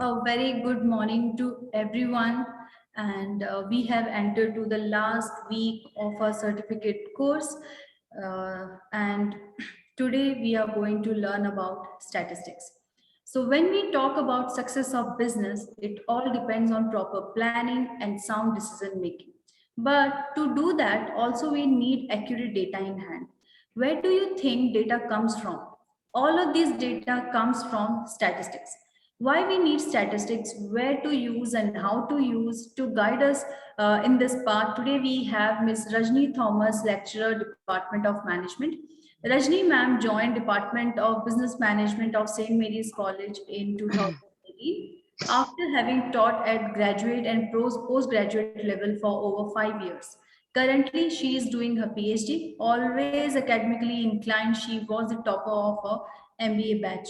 A very good morning to everyone, and we have entered to the last week of our certificate course, and today we are going to learn about statistics. So when we talk about success of business, it all depends on proper planning and sound decision making. But to do that, also we need accurate data in hand. Where do you think data comes from? All of this data comes from statistics. Why we need statistics, where to use and how to use to guide us in this part. Today we have Ms. Rajni Thomas, lecturer, Department of Management. Rajni ma'am joined Department of Business Management of St. Mary's College in 2018 after having taught at graduate and postgraduate level for over 5 years. Currently, she is doing her PhD. Always academically inclined, she was the topper of her MBA batch.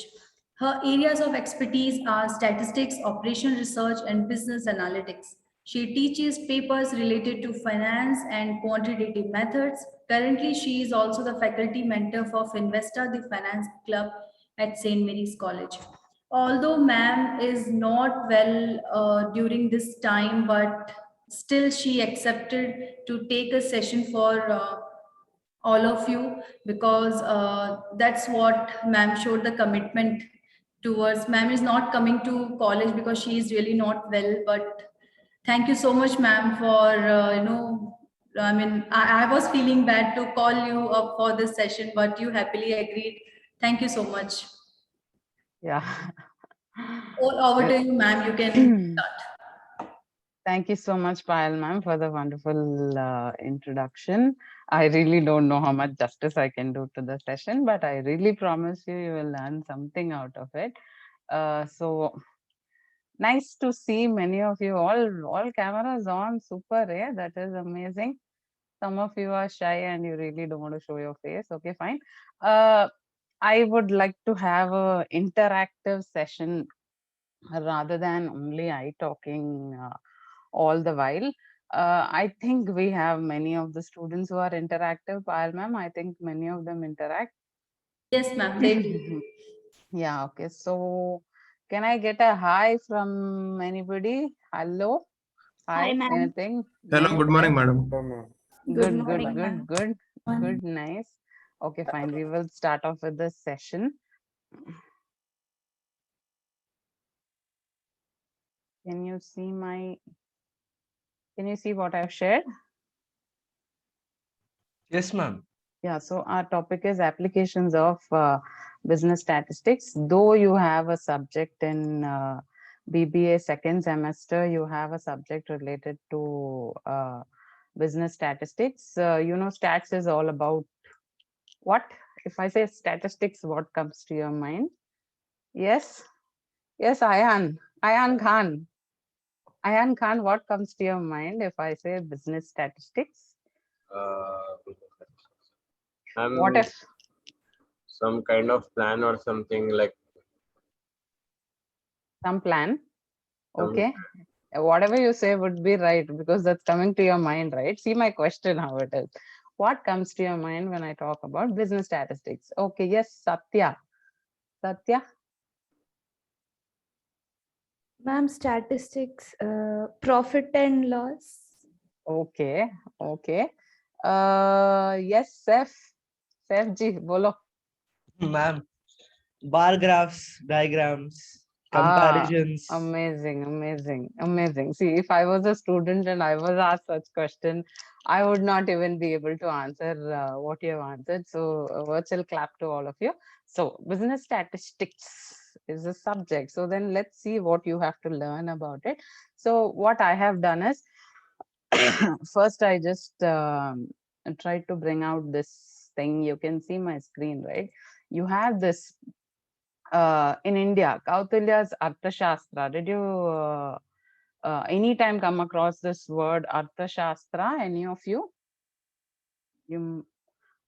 Her areas of expertise are statistics, operational research, and business analytics. She teaches papers related to finance and quantitative methods. Currently, she is also the faculty mentor for Finvesta, the finance club at St. Mary's College. Although ma'am is not well during this time, but still she accepted to take a session for all of you because that's what ma'am showed the commitment towards. Ma'am is not coming to college because she is really not well, but thank you so much ma'am for I mean, I was feeling bad to call you up for this session, but you happily agreed. Thank you so much. Yeah. All over to you ma'am, you can start. Thank you so much, Payal ma'am, for the wonderful introduction. I really don't know how much justice I can do to the session, but I really promise you, you will learn something out of it. So nice to see many of you. All cameras on. Super, yeah, that is amazing. Some of you are shy and you really don't want to show your face. Okay, fine. Uh, I would like to have a interactive session rather than only I talking all the while. I think we have many of the students who are interactive. Payal ma'am, I think many of them interact. Yes ma'am, they do. Yeah, okay. So can I get a hi from anybody? Hello? Hi, Hi, ma'am. anything? Hello, Nice, good morning, nice. madam. Good Good, good, morning, good, ma'am. good, good, nice. Okay, fine. We will start off with the session. Can you see my, can you see what I've shared? Yes, ma'am. Yeah, so our topic is applications of business statistics. Though you have a subject in BBA second semester, you have a subject related to business statistics. Stats is all about what? If I say statistics, what comes to your mind? Yes, yes, Ayan Khan. Ayan Khan, what comes to your mind if I say business statistics? uh, What I'm if some kind of plan or something like some plan? some. Okay. Whatever you say would be right because that's coming to your mind, right? See my question, how it is. What comes to your mind when I talk about business statistics? Okay, yes, Satya. Satya, Ma'am, statistics, profit and loss. okay, okay. Yes, Seth ji, bolo. Ma'am, bar graphs, diagrams, Ah, comparisons. amazing, amazing, amazing. See, if I was a student and I was asked such question, I would not even be able to answer what you have answered. So, a virtual clap to all of you. So, business statistics is a subject. So, then let's see what you have to learn about it. So, what I have done is first, I just tried to bring out this thing. You can see my screen, right? You have this in India, Kautilya's Arthashastra. Did you anytime come across this word Arthashastra? Any of you? You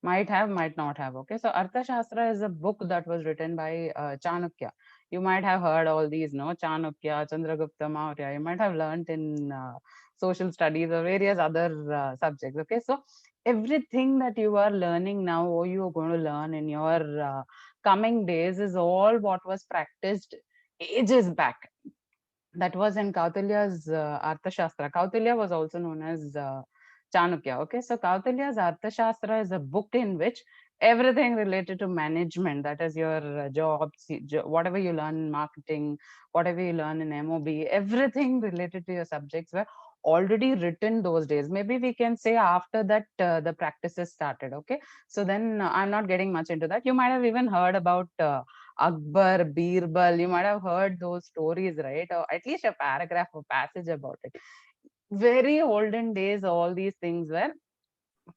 might have, might not have. Okay, so Arthashastra is a book that was written by Chanakya. You might have heard all these, no? Chanakya, Chandragupta Maurya. You might have learned in social studies or various other subjects. Okay, so everything that you are learning now or you are going to learn in your coming days is all what was practiced ages back. that was in Kautilya's Arthashastra. Kautilya was also known as Chanukya. Okay, so Kautilya's Arthashastra is a book in which everything related to management, that is your jobs, whatever you learn in marketing, whatever you learn in MOB, everything related to your subjects were already written those days. Maybe we can say after that the practices started. Okay, so then I'm not getting much into that. You might have even heard about Akbar, Birbal, you might have heard those stories, right? Or at least a paragraph or passage about it. Very olden days, all these things were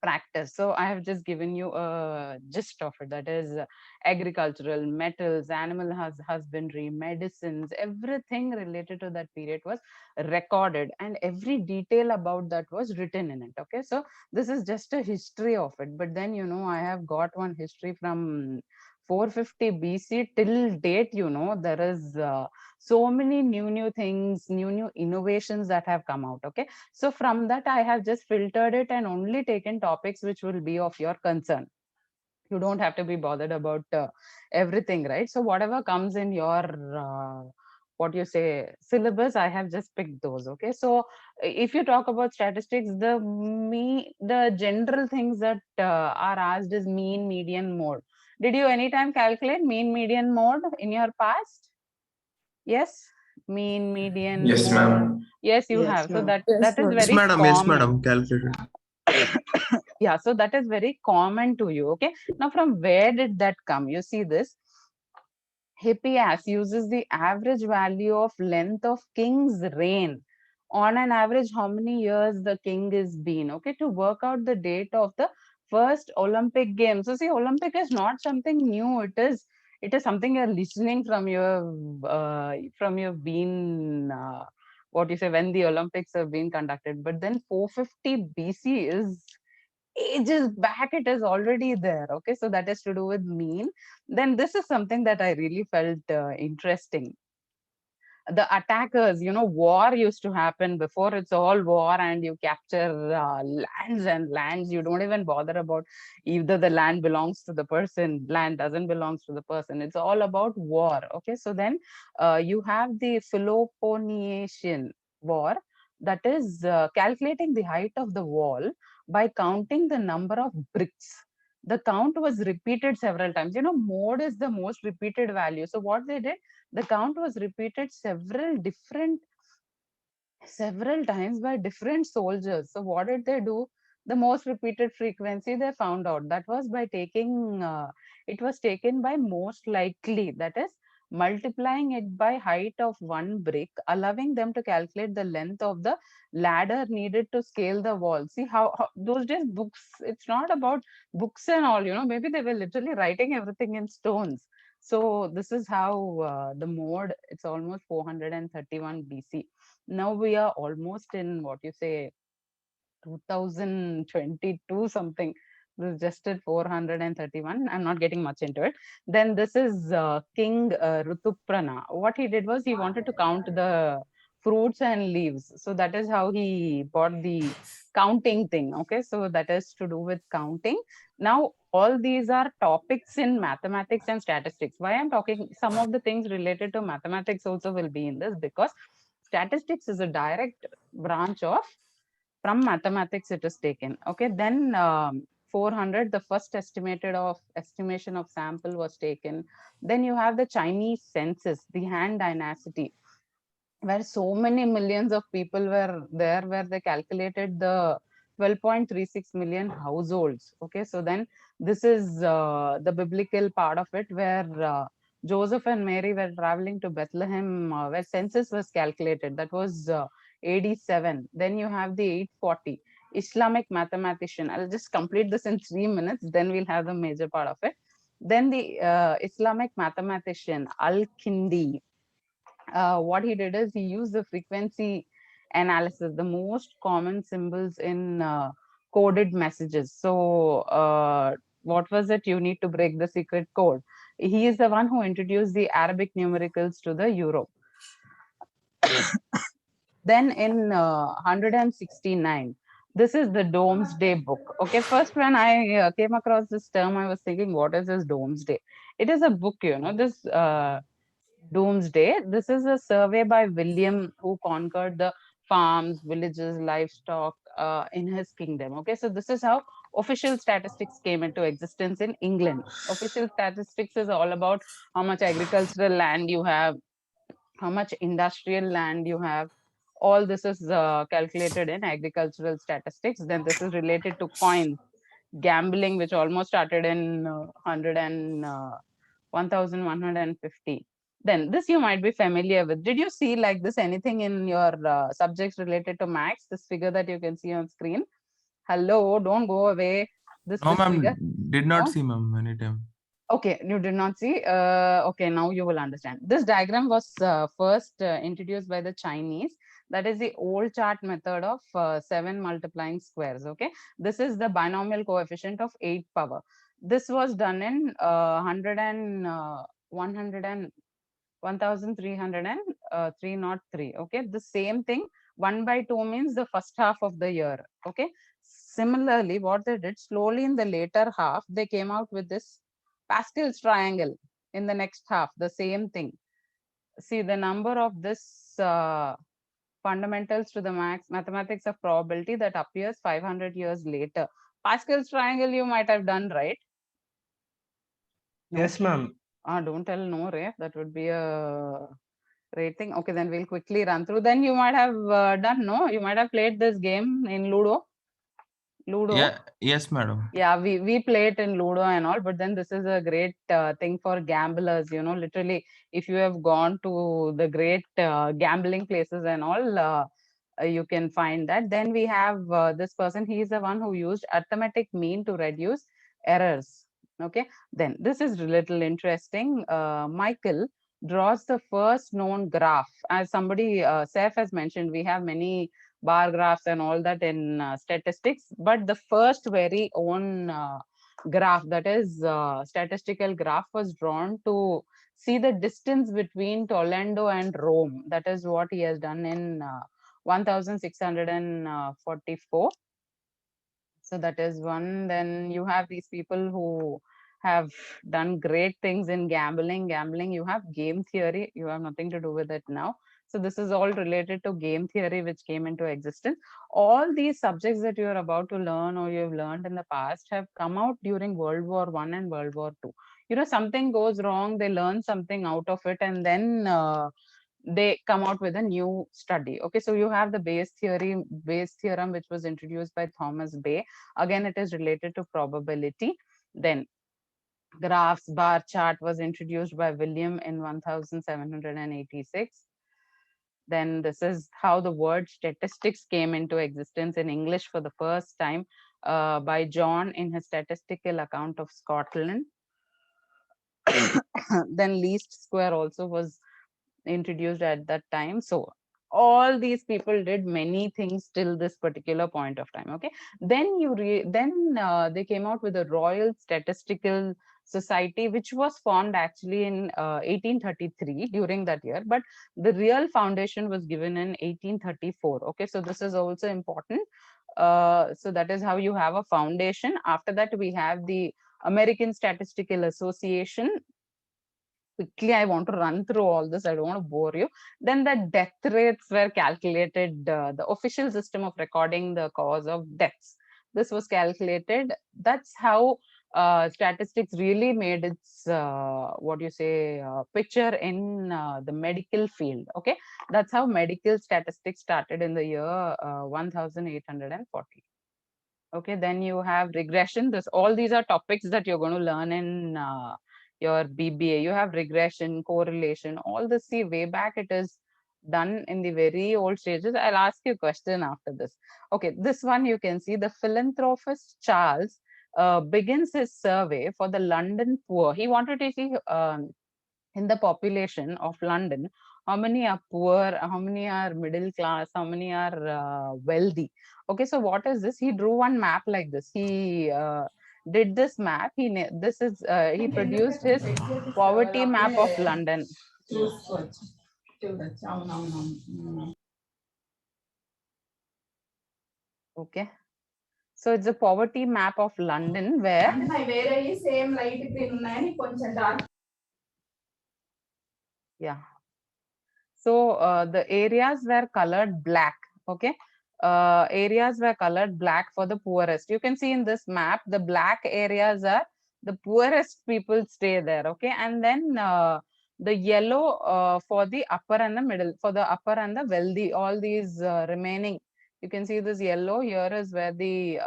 practice. So I have just given you a gist of it. That is agricultural, metals, animal husbandry, medicines, everything related to that period was recorded, and every detail about that was written in it. Okay, so this is just a history of it. But then, I have got one history from 450 BC till date. There is so many new things, new innovations that have come out. Okay, so from that, I have just filtered it and only taken topics which will be of your concern. You don't have to be bothered about everything, right? So whatever comes in your what you say syllabus, I have just picked those. Okay, so if you talk about statistics, the general things that are asked is mean, median, mode. Did you anytime calculate mean, median, mode in your past? Yes, mean, median, Yes, mode. ma'am. Yes, you Yes, have. So ma'am. Yes, that is ma'am. Yes, very madam. Yes, common. madam. Calculated. Yeah, so that is very common to you. Okay, now from where did that come? You see this. Hippias uses the average value of length of king's reign. On an average, how many years the king is been, okay, to work out the date of the first Olympic Games. So see, Olympic is not something new. It is something you're listening from your being what you say when the Olympics have been conducted. But then 450 BC is ages back, it is already there. Okay, so that is to do with mean. Then this is something that I really felt interesting. The attackers, war used to happen before. It's all war, and you capture lands and lands. You don't even bother about either the land belongs to the person, land doesn't belongs to the person. It's all about war. Okay, so then you have the Peloponnesian war, that is calculating the height of the wall by counting the number of bricks. The count was repeated several times. Mode is the most repeated value. So what they did, the count was repeated several times by different soldiers. So what did they do? The most repeated frequency they found out, that was by taking it was taken by most likely, that is multiplying it by height of one brick, allowing them to calculate the length of the ladder needed to scale the wall. See how those days books, it's not about books and all, maybe they were literally writing everything in stones. So this is how the mode, it's almost 431 BC. Now we are almost in what you say 2022 something. This is just at 431. I'm not getting much into it. Then this is King Rutuprana. What he did was he wanted to count the fruits and leaves. So that is how he bought the counting thing. Okay, so that is to do with counting. Now all these are topics in mathematics and statistics. Why I'm talking some of the things related to mathematics also will be in this, because statistics is a direct branch of from mathematics it is taken. Okay, then 400, the first estimation of sample was taken. Then you have the Chinese census, the Han Dynasty, where so many millions of people were there, where they calculated the 12.36 million households. Okay, so then this is the biblical part of it, where Joseph and Mary were traveling to Bethlehem, where census was calculated. That was AD 7. Then you have the 840 Islamic mathematician. I'll just complete this in 3 minutes, then we'll have the major part of it. Then the Islamic mathematician Al-Kindi, what he did is he used the frequency analysis, the most common symbols in coded messages. So what was it? You need to break the secret code. He is the one who introduced the Arabic numericals to the Europe. Then in 169, this is the Domesday book. Okay, first when I came across this term, I was thinking, what is this Domesday? It is a book, this Doomsday. This is a survey by William who conquered the farms, villages, livestock in his kingdom. Okay, so this is how official statistics came into existence in England. Official statistics is all about how much agricultural land you have, how much industrial land you have. All this is calculated in agricultural statistics. Then this is related to coins, gambling, which almost started in 1150. Then this you might be familiar with. Did you see like this anything in your subjects related to max? This figure that you can see on screen. Hello, don't go away. No, This ma'am, figure. did not No? see, ma'am, anytime. Okay, you did not see. Okay, now you will understand. This diagram was first introduced by the Chinese. That is the old chart method of 7 multiplying squares. Okay, this is the binomial coefficient of 8 power. This was done in 100 and 100 and 1303. Okay, the same thing. 1/2 means the first half of the year. Okay, similarly, what they did slowly in the later half, they came out with this Pascal's triangle in the next half, the same thing. See the number of this fundamentals to the mathematics of probability that appears 500 years later. Pascal's triangle you might have done, right? No? Yes, ma'am. Don't tell no, Ray. That would be a great thing. Okay, then we'll quickly run through. Then you might have done, no? You might have played this game in Ludo. Ludo. Yeah, yes, madam. Yeah, we play it in Ludo and all, but then this is a great thing for gamblers, you know, literally, if you have gone to the great gambling places and all, you can find that. Then we have this person, he is the one who used arithmetic mean to reduce errors. Okay, then this is a little interesting. Michael draws the first known graph. As somebody, Saif has mentioned, we have many bar graphs and all that in statistics, but the first very own graph, that is statistical graph, was drawn to see the distance between Toledo and Rome. That is what he has done in 1644. So that is one. Then you have these people who have done great things in gambling. You have game theory. You have nothing to do with it now. So this is all related to game theory, which came into existence. All these subjects that you are about to learn or you've learned in the past have come out during World War I and World War II. You know, something goes wrong, they learn something out of it, and then they come out with a new study. Okay, so you have the Bayes theorem, which was introduced by Thomas Bay. Again, it is related to probability. Then graphs, bar chart was introduced by William in 1786. Then this is how the word statistics came into existence in English for the first time by John in his statistical account of Scotland. Then least square also was introduced at that time. So all these people did many things till this particular point of time. Okay, then they came out with the Royal Statistical Society, which was formed actually in 1833 during that year, but the real foundation was given in 1834. Okay, so this is also important. So that is how you have a foundation. After that, we have the American Statistical Association. Quickly, I want to run through all this. I don't want to bore you. Then the death rates were calculated, the official system of recording the cause of deaths. This was calculated. That's how statistics really made its, picture in the medical field. Okay, that's how medical statistics started in the year 1840. Okay, then you have regression. All these are topics that you're going to learn in your BBA. You have regression, correlation, all this. See, way back it is done in the very old stages. I'll ask you a question after this. Okay, this one you can see the philanthropist Charles begins his survey for the London poor. He wanted to see in the population of London, how many are poor, how many are middle class, how many are wealthy. Okay, so what is this? He drew one map like this. He did this map. He produced his poverty map of London. Okay, so it's a poverty map of London where Yeah. So the areas were colored black. Okay. Areas were colored black for the poorest. You can see in this map, the black areas are the poorest people stay there. Okay. And then the yellow for the upper and the middle, for the upper and the wealthy, all these remaining. You can see this yellow here is where the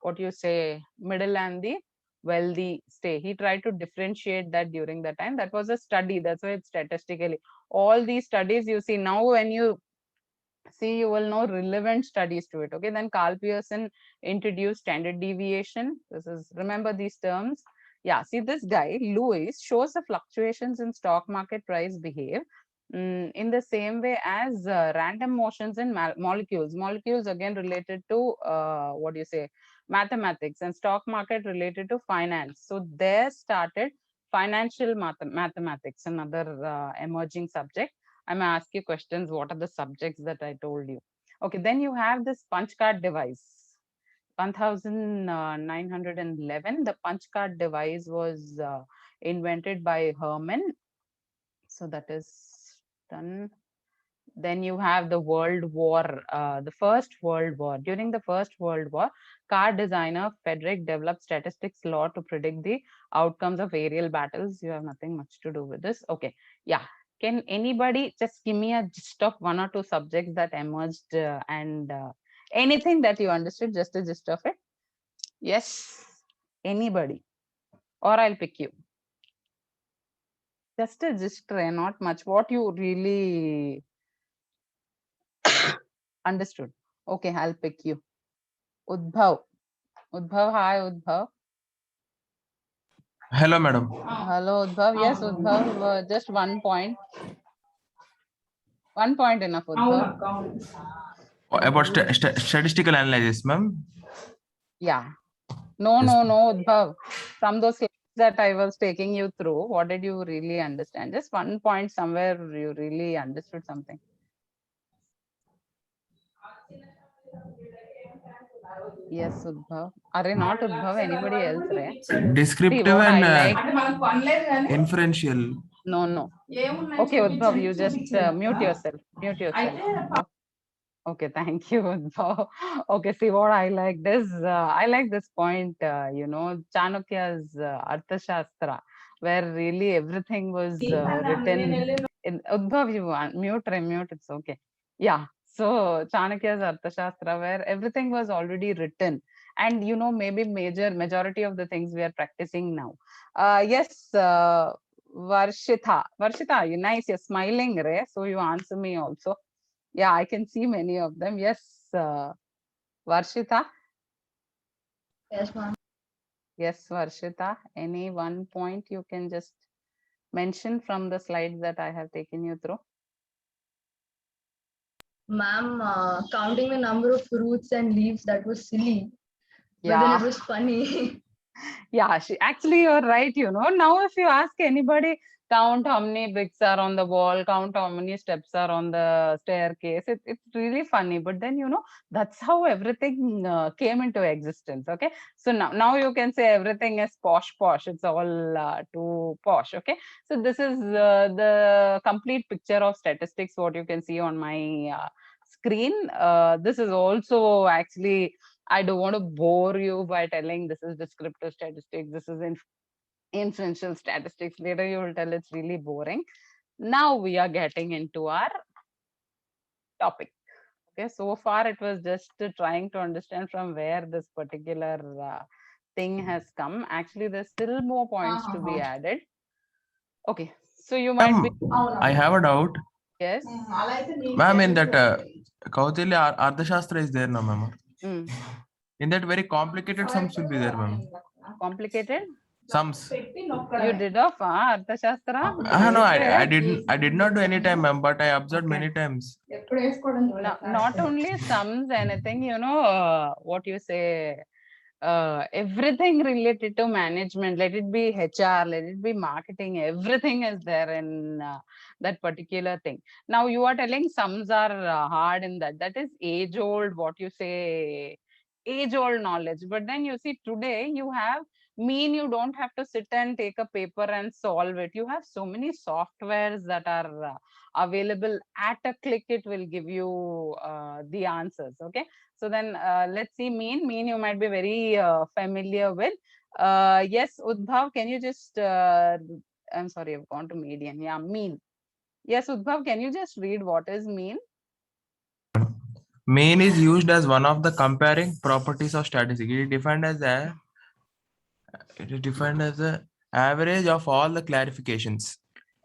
what you say, middle and the wealthy stay. He tried to differentiate that during the time. That was a study. That's why it's statistically. All these studies you see now, when you see, you will know relevant studies to it. Okay, then Carl Pearson introduced standard deviation. This is, remember these terms. Yeah, see this guy, Lewis, shows the fluctuations in stock market price behave in the same way as random motions in molecules. Molecules again related to what do you say, mathematics, and stock market related to finance. So there started financial mathematics, another emerging subject. I'm gonna ask you questions. What are the subjects that I told you? Okay, then you have this punch card device. 1911, the punch card device was invented by Herman. So that is done. Then you have the World War, the First World War. During the First World War, car designer Frederick developed statistics law to predict the outcomes of aerial battles. You have nothing much to do with this. Okay, yeah. Can anybody just give me a gist of one or two subjects that emerged and anything that you understood, just a gist of it? Yes, anybody, or I'll pick you. Just a gist, not much. What you really understood. Okay, I'll pick you. Udbhav. Udbhav, hi Udbhav. Hello, madam. Hello Udbhav. Yes, Udbhav, just 1 point. 1 point enough, Udbhav. About statistical analysis, ma'am. Yeah. No, Yes. no, Udbhav. From those slides that I was taking you through, what did you really understand? Just 1 point somewhere you really understood something. Yes, Udbhav. Are not Udbhav, anybody else, right? Descriptive what I and like. inferential. No. Okay, Udbhav, you just mute yourself. Mute yourself. Okay, thank you, Udbhav. Okay, see what I like this. I like this point, Chanakya's Arthashastra, where really everything was written in Udbhav, you mute, it's okay. Yeah, so Chanakya's Arthashastra, where everything was already written. And maybe majority of the things we are practicing now. Yes, Varshita, you nice, you're smiling, Ray. So you answer me also. Yeah, I can see many of them. Yes, Varshita. Yes, ma'am. Yes, Varshita. Any 1 point you can just mention from the slides that I have taken you through? Ma'am, counting the number of fruits and leaves, that was silly. But then Yeah. it was funny. Yeah, actually you're right. Now if you ask anybody, count how many bricks are on the wall, count how many steps are on the staircase, it's really funny. But then that's how everything came into existence. Okay, so now you can say everything is posh, it's all too posh. Okay, so this is the complete picture of statistics, what you can see on my screen. This is also actually, I don't want to bore you by telling this is descriptive statistics, this is inferential statistics. Later you will tell it's really boring. Now we are getting into our topic. Okay, so far it was just trying to understand from where this particular thing has come. Actually, there's still more points to be added. Okay, so you might be. I have a doubt. Yes. Ma'am, in that Kautilya Ardhashastra is there, no, ma'am? In that, very complicated sums will be there, ma'am. Complicated? Sums. You did of Arthashastra? No, I did not do any time, ma'am, but I observed many times. Not only sums, anything, what you say, everything related to management, let it be HR, let it be marketing, everything is there in that particular thing. Now you are telling sums are hard in that is age old, what you say, age old knowledge. But then you see today you have Mean, you don't have to sit and take a paper and solve it. You have so many softwares that are available. At a click, it will give you the answers. Okay. So then let's see mean. Mean you might be very familiar with. Yes, Udbhav, can you just, I'm sorry, I've gone to median. Yeah, mean. Yes, Udbhav, can you just read what is mean? Mean is used as one of the comparing properties of statistics. It is defined as a average of all the clarifications.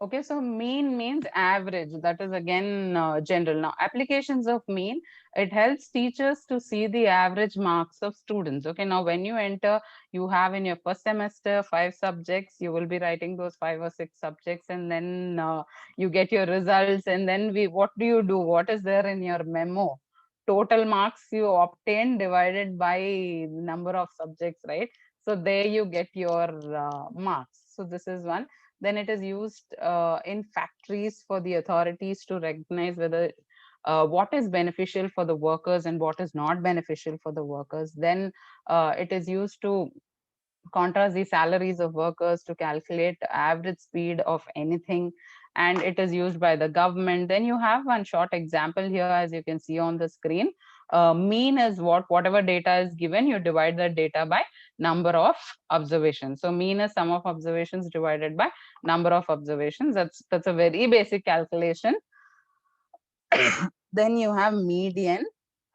Okay, so mean means average. That is again general. Now, applications of mean, it helps teachers to see the average marks of students. Okay, now when you enter, you have in your first semester 5 subjects, you will be writing those 5 or 6 subjects, and then you get your results. And then what do? What is there in your memo? Total marks you obtain divided by number of subjects, right? So there you get your marks. So this is one. Then it is used in factories for the authorities to recognize whether what is beneficial for the workers and what is not beneficial for the workers. Then it is used to contrast the salaries of workers, to calculate average speed of anything, and it is used by the government. Then you have one short example here, as you can see on the screen. Mean is whatever data is given, you divide that data by number of observations. So mean is sum of observations divided by number of observations. That's a very basic calculation. Then you have median.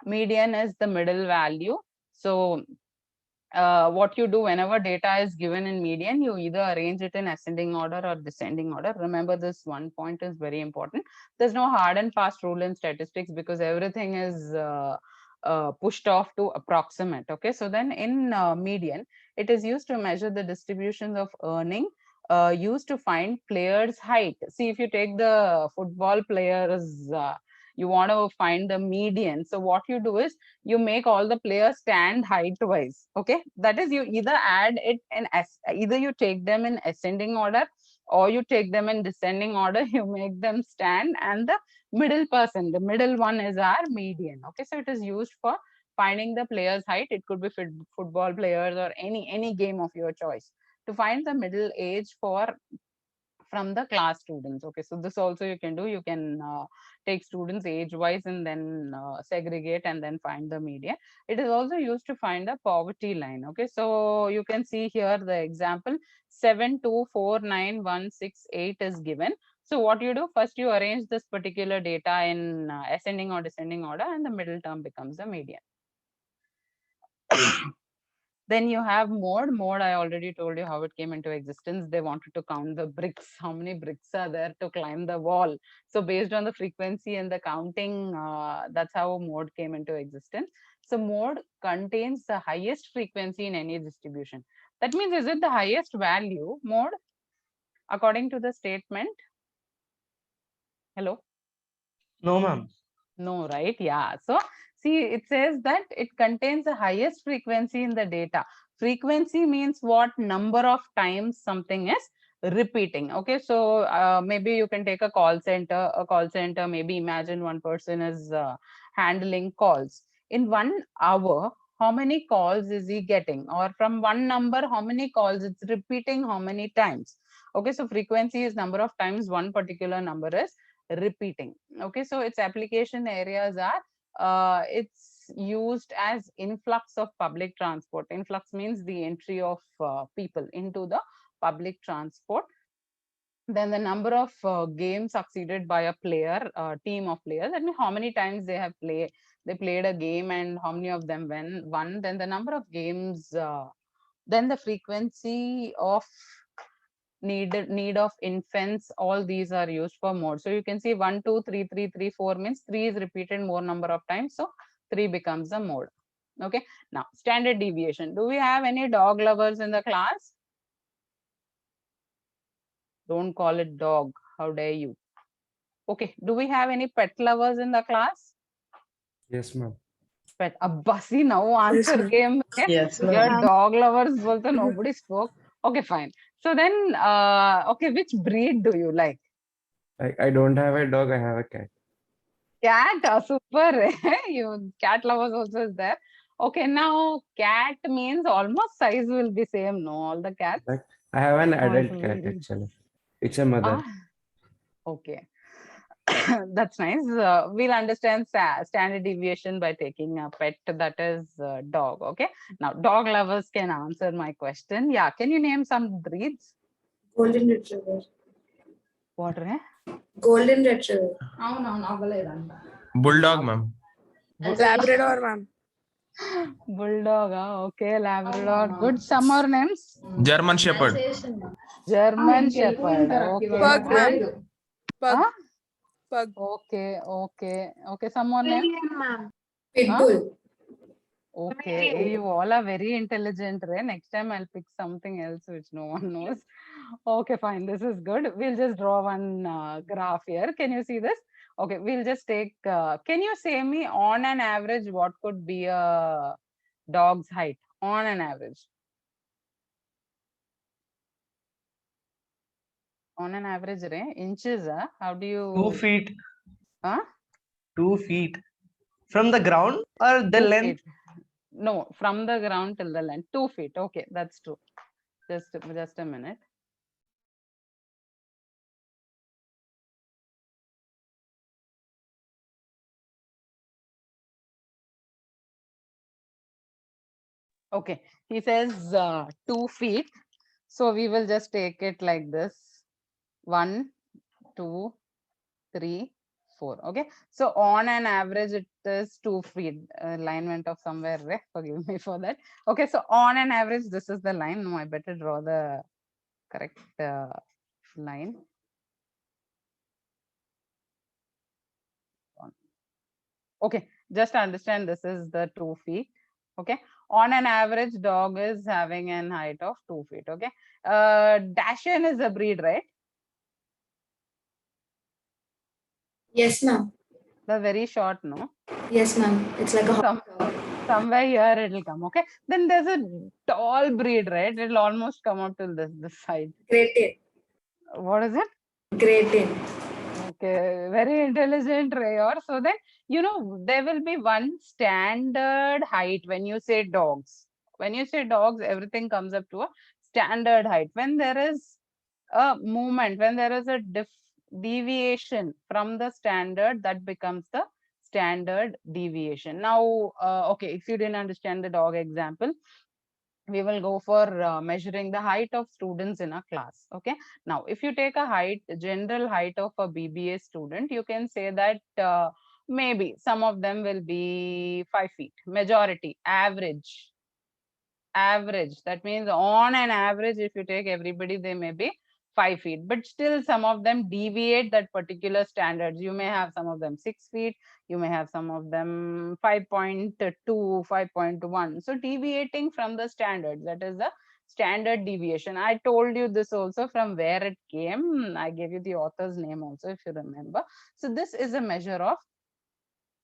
Median is the middle value. So what you do whenever data is given in median, you either arrange it in ascending order or descending order. Remember, this one point is very important. There's no hard and fast rule in statistics because everything is pushed off to approximate. Okay, so then in median, it is used to measure the distributions of earning used to find players' height. See, if you take the football players, you want to find the median. So what you do is you make all the players stand height wise. Okay, that is, you either add it in either you take them in ascending order or you take them in descending order. You make them stand, and the middle person, the middle one, is our median. Okay, so it is used for finding the player's height. It could be football players or any game of your choice, to find the middle age from the class students. Okay, so this also you can do. You can take students age wise and then segregate and then find the median. It is also used to find the poverty line. Okay, so you can see here the example 7249168 is given. So what you do, first you arrange this particular data in ascending or descending order, and the middle term becomes the median. Then you have mode. Mode, I already told you how it came into existence. They wanted to count the bricks, how many bricks are there to climb the wall. So based on the frequency and the counting, that's how mode came into existence. So mode contains the highest frequency in any distribution. That means, is it the highest value, mode, according to the statement? Hello? No, ma'am. No, right? Yeah. So see, it says that it contains the highest frequency in the data. Frequency means what number of times something is repeating. Okay, so maybe you can take a call center. Maybe imagine one person is handling calls. In 1 hour, how many calls is he getting? Or from one number, how many calls it's repeating, how many times? Okay, so frequency is number of times one particular number is repeating. Okay, so its application areas are it's used as influx of public transport. Influx means the entry of people into the public transport. Then the number of games succeeded by a player, team of players. That means how many times they played a game and how many of them won. Then the number of games, then the frequency of need of infants. All these are used for mode. So you can see 1 2 3 3 3 4 means 3 is repeated more number of times, so 3 becomes a mode. Okay, now standard deviation. Do we have any dog lovers in the class? Don't call it dog, how dare you. Okay, do we have any pet lovers in the class? Yes, ma'am. Pet Abbasi, now answer ma'am. game. Yes, Your ma'am. dog lovers also nobody spoke. Okay, fine. So then okay, which breed do you like? I don't have a dog, I have a cat. Cat, super. You cat lovers also is there. Okay, now cat means almost size will be same, no? All the cats. Like I have an Oh, it's adult cat very- actually. It's a mother. Ah, okay. That's nice. We'll understand standard deviation by taking a pet, that is dog. Okay. Now, dog lovers can answer my question. Yeah. Can you name some breeds? Golden Retriever. What? Golden Retriever. Bulldog, ma'am. Labrador, ma'am. Bulldog. Okay. Labrador. Good. Some more names. German Shepherd. German Shepherd. Okay. Pug, ma'am. Good. Pug. Huh? Pug. Okay. Okay. Okay. Some more names. Pitbull. Okay, you all are very intelligent, right? Next time I'll pick something else which no one knows. Okay, fine. This is good. We'll just draw one graph here. Can you see this? Okay, we'll just take. Can you say me on an average what could be a dog's height on an average? On an average, right? Inches, how do you? 2 feet. Huh? 2 feet. From the ground or the 2 length? feet. No, from the ground till the length. 2 feet. Okay, that's true. Just a minute. Okay, he says 2 feet. So we will just take it like this. 1, 2, 3, 4. Okay. So on an average, it is 2 feet. Line went off somewhere. Forgive me for that. Okay. So on an average, this is the line. No, I better draw the correct line. Okay. Just understand this is the 2 feet. Okay. On an average, dog is having an height of 2 feet. Okay. Dachshund is a breed, right? Yes, ma'am. The very short, no? Yes, ma'am. It's like a hot dog. Somewhere here it'll come. Okay. Then there's a tall breed, right? It'll almost come up to this side. Great Dane. What is it? Great Dane. Okay, very intelligent, Rayor. So then, there will be one standard height when you say dogs. When you say dogs, everything comes up to a standard height. When there is a movement, when there is a deviation from the standard, that becomes the standard deviation. Now, okay, if you didn't understand the dog example, we will go for measuring the height of students in a class. Okay. Now, if you take a height, general height of a BBA student, you can say that maybe some of them will be 5 feet, majority, average. That means on an average, if you take everybody, they may be 5 feet, but still some of them deviate that particular standards. You may have some of them 6 feet, you may have some of them 5.2, 5.1. So deviating from the standards, that is the standard deviation. I told you this also from where it came. I gave you the author's name also, if you remember. So this is a measure of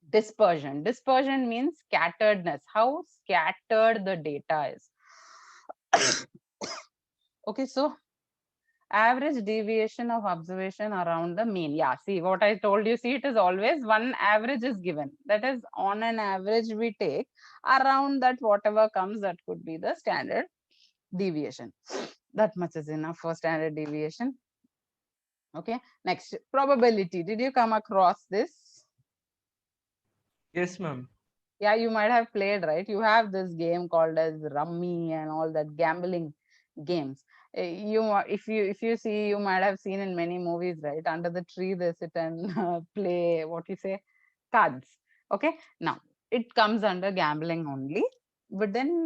dispersion. Dispersion means scatteredness, how scattered the data is. Okay, so average deviation of observation around the mean. Yeah, see what I told you. See, it is always one average is given. That is, on an average, we take around that whatever comes, that could be the standard deviation. That much is enough for standard deviation. Okay, next, probability. Did you come across this? Yes, ma'am. Yeah, you might have played, right? You have this game called as Rummy and all that gambling games. If you see, you might have seen in many movies, right? Under the tree they sit and play, what you say, cards. Okay, now it comes under gambling only, but then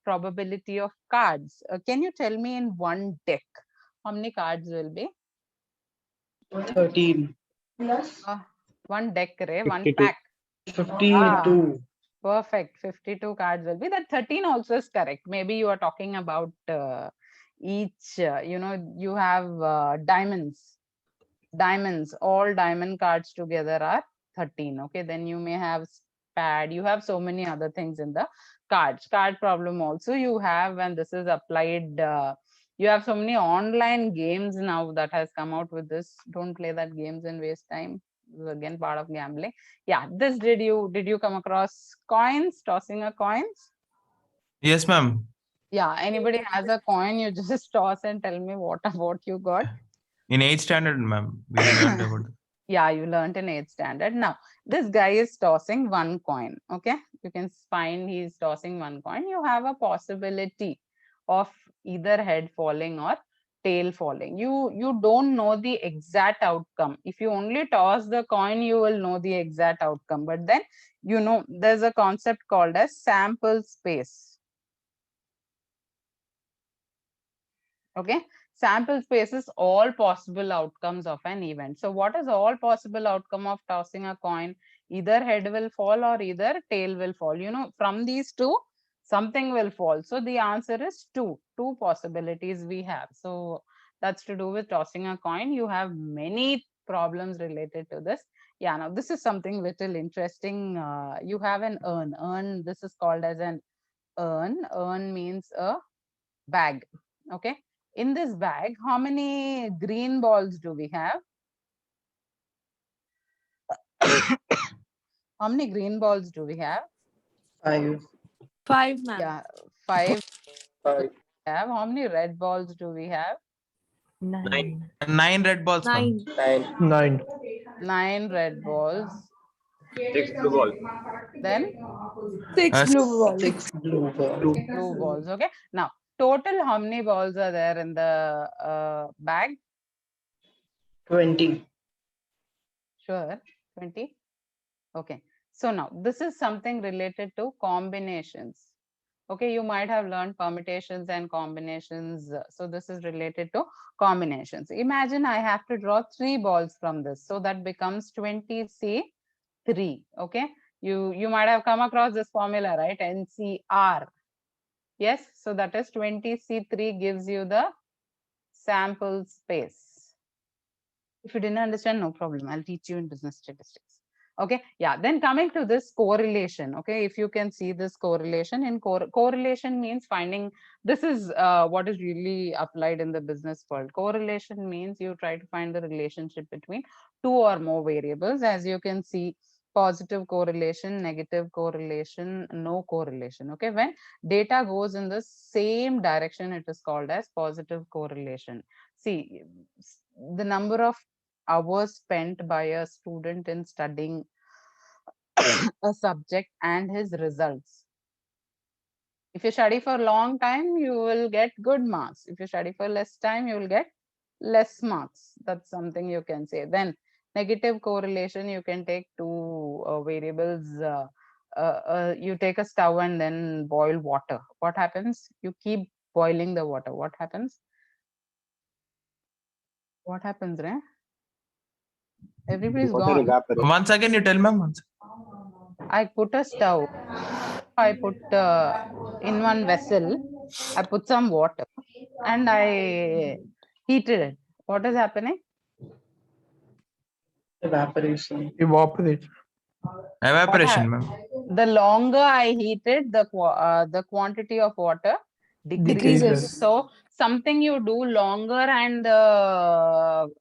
probability of cards. Can you tell me in one deck how many cards will be? 13. One deck, Ray, one 52. pack. 52. Perfect. 52 cards will be. That 13 also is correct. Maybe you are talking about each, you have diamonds. All diamond cards together are 13. Okay, then you may have pad. You have so many other things in the cards. Card problem also you have, and this is applied. You have so many online games now that has come out with this. Don't play that games and waste time. This is again part of gambling. Yeah, this did you come across coins, tossing a coins? Yes, ma'am. Yeah, anybody has a coin, you just toss and tell me what you got. In 8th standard, ma'am, we learned about it. Yeah, you learned in 8th standard. Now, this guy is tossing one coin. Okay, you can find he's tossing one coin. You have a possibility of either head falling or tail falling. You don't know the exact outcome. If you only toss the coin, you will know the exact outcome. But then, you know, there's a concept called as sample space. Okay, sample space is all possible outcomes of an event. So what is all possible outcome of tossing a coin? Either head will fall or either tail will fall. You know, from these two, something will fall. So the answer is two possibilities we have. So that's to do with tossing a coin. You have many problems related to this. Yeah, now this is something little interesting. You have an urn. This is called as an urn. Urn means a bag. Okay, in this bag, how many green balls do we have? How many green balls do we have? 5. 5, ma'am. Yeah, 5 5. have. How many red balls do we have? 9. 9 red balls, ma'am. 9. 9. 9 red balls. 6 blue ball. Then 6 Uh, blue balls. 6 blue ball. blue balls. Okay. Now, total how many balls are there in the bag? 20. Sure, 20. Okay. So now this is something related to combinations. Okay, you might have learned permutations and combinations. So this is related to combinations. Imagine I have to draw 3 balls from this. So that becomes 20C3. Okay, you might have come across this formula, right? NCR. Yes, so that is 20C3 gives you the sample space. If you didn't understand, no problem. I'll teach you in business statistics. Okay, yeah, then coming to this correlation. Okay, if you can see this correlation, in correlation means finding, this is what is really applied in the business world. Correlation means you try to find the relationship between 2 or more variables. As you can see, positive correlation, negative correlation, no correlation. Okay, when data goes in the same direction, it is called as positive correlation. See, the number of hours spent by a student in studying a subject and his results. If you study for a long time, you will get good marks. If you study for less time, you will get less marks. That's something you can say. Then negative correlation, you can take two variables. You take a stove and then boil water. What happens? You keep boiling the water. What happens? What happens, right? Everybody's Water gone. evaporates. Once again, you tell, ma'am. Once. I put a stove. I put in one vessel. I put some water and I heated it. What is happening? Evaporation. Evaporation, ma'am. The longer I heat it, the quantity of water decreases. So something you do longer and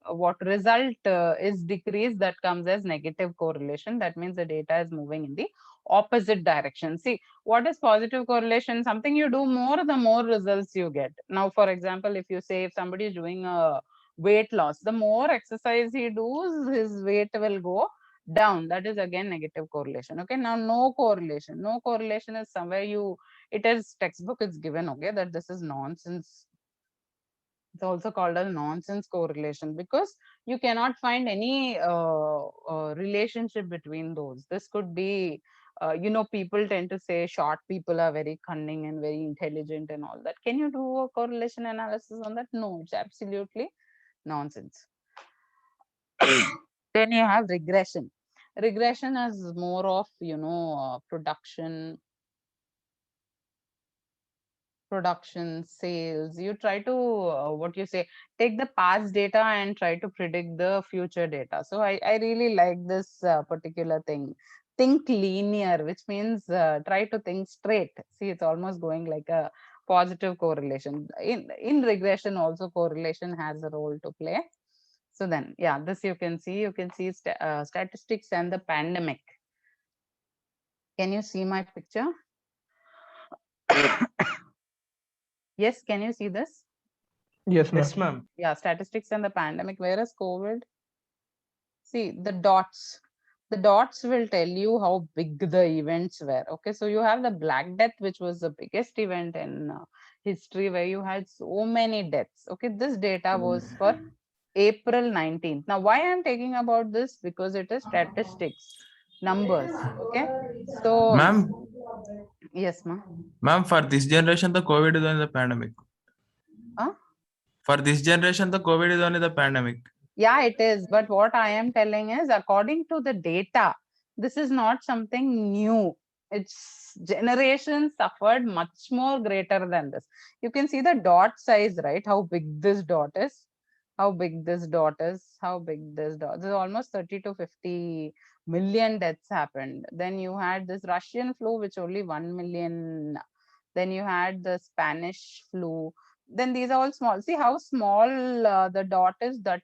what result is decreased, that comes as negative correlation. That means the data is moving in the opposite direction. See, what is positive correlation? Something you do more, the more results you get. Now, for example, if you say if somebody is doing a weight loss, the more exercise he does, his weight will go down. That is again negative correlation. Okay, now no correlation. No correlation is somewhere it is textbook is given, okay, that this is nonsense. It's also called as nonsense correlation because you cannot find any relationship between those. This could be people tend to say short people are very cunning and very intelligent and all that. Can you do a correlation analysis on that? No, it's absolutely nonsense. Then you have regression. Regression is more of production, sales. You try to take the past data and try to predict the future data. So I really like this particular thing. Think linear, which means try to think straight. See, it's almost going like a positive correlation. In regression also correlation has a role to play. So then, yeah, this you can see statistics and the pandemic. Can you see my picture? Yes, can you see this? Yes, ma'am. Yeah, statistics and the pandemic. Where is COVID? See the dots. The dots will tell you how big the events were. Okay, so you have the Black Death, which was the biggest event in history, where you had so many deaths. Okay, this data was for April 19th. Now, why I'm taking about this? Because it is statistics, numbers. Okay, so Ma'am, yes, ma. ma'am, for this generation, the COVID is only the pandemic. Huh? For this generation, the COVID is only the pandemic. Yeah, it is. But what I am telling is, according to the data, this is not something new. Its generations suffered much more greater than this. You can see the dot size, right? How big this dot is. How big this dot is. How big this dot. This is almost 30 to 50 million deaths happened. Then you had this Russian flu, which only 1 million. Then you had the Spanish flu. Then these are all small. See how small the dot is, that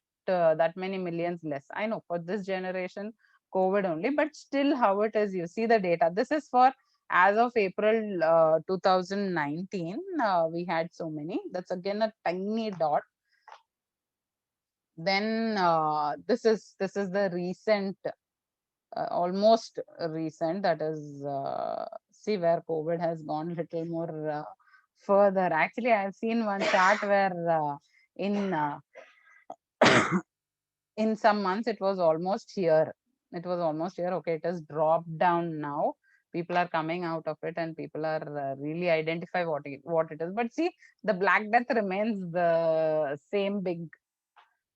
many millions less. I know for this generation, COVID only, but still how it is, you see the data. This is for as of April 2019, we had so many. That's again a tiny dot. Then this is the recent, almost recent, that is, see where COVID has gone little more further. Actually, I've seen one chart where in in some months it was almost here. It was almost here. Okay, it has dropped down now. People are coming out of it and people are really identify what it is. But see, the Black Death remains the same big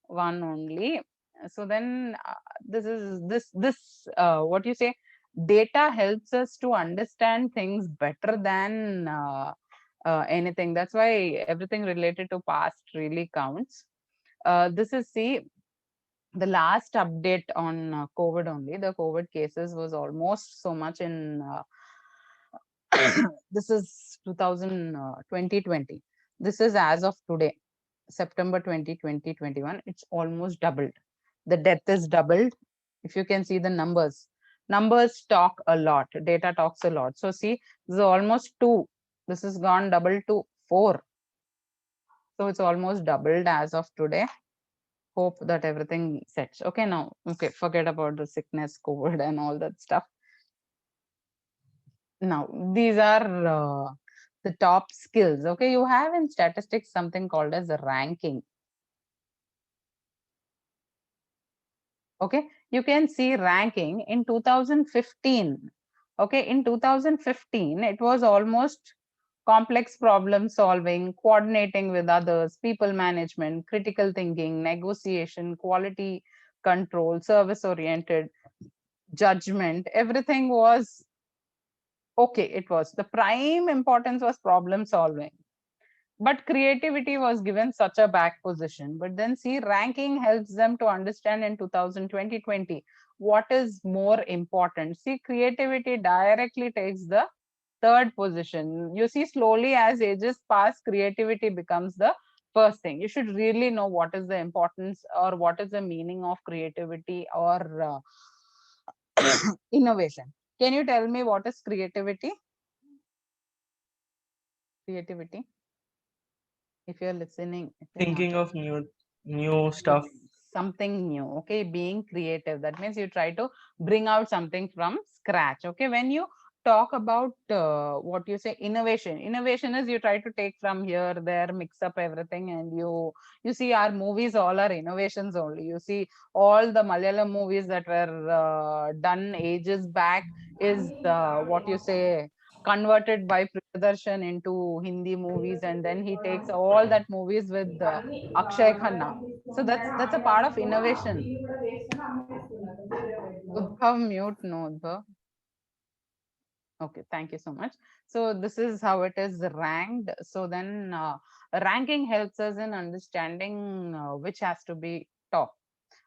one only. So then this what you say, data helps us to understand things better than anything. That's why everything related to past really counts. This is, see, the last update on COVID only. The COVID cases was almost so much in this is 2020. This is as of today, September 2021. It's almost doubled. The death is doubled. If you can see the numbers talk a lot. Data talks a lot. So see, this is almost 2. This has gone double to 4. So it's almost doubled as of today. Hope that everything sets. Okay, now, okay, forget about the sickness, COVID and all that stuff. Now, these are the top skills. Okay, you have in statistics something called as a ranking. Okay, you can see ranking in 2015. Okay, in 2015, it was almost complex problem solving, coordinating with others, people management, critical thinking, negotiation, quality control, service oriented, judgment. Everything was okay. It was the prime importance was problem solving, but creativity was given such a back position. But then see, ranking helps them to understand in 2020 what is more important. See, creativity directly takes the third position. You see, slowly as ages pass, creativity becomes the first thing. You should really know what is the importance or what is the meaning of creativity or innovation. Can you tell me what is creativity? Creativity, if you're listening. If you're not Thinking of new stuff. something new. Okay, being creative, that means you try to bring out something from scratch. Okay, when you talk about what you say, innovation is you try to take from here, there, mix up everything, and you see our movies all are innovations only. You see all the Malayalam movies that were done ages back is what you say, converted by Priyadarshan into Hindi movies, and then he takes all that movies with Akshay Khanna. So that's a part of innovation. Udbhav, mute, no Udbhav. Okay, thank you so much. So this is how it is ranked. So then ranking helps us in understanding which has to be top.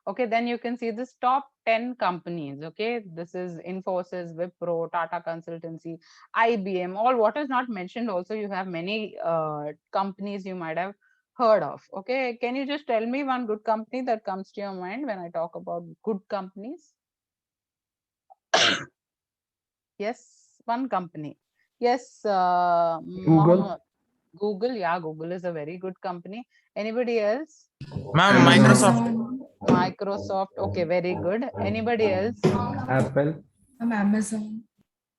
Okay, then you can see this top 10 companies. Okay, this is Infosys, Wipro, Tata Consultancy, IBM, all what is not mentioned. Also, you have many companies you might have heard of. Okay, can you just tell me one good company that comes to your mind when I talk about good companies? Yes, one company. Yes, Google. Mohammed. Google, yeah, Google is a very good company. Anybody else? Ma'am, Amazon. Microsoft. Microsoft, okay, very good. Anybody else? Apple. Amazon.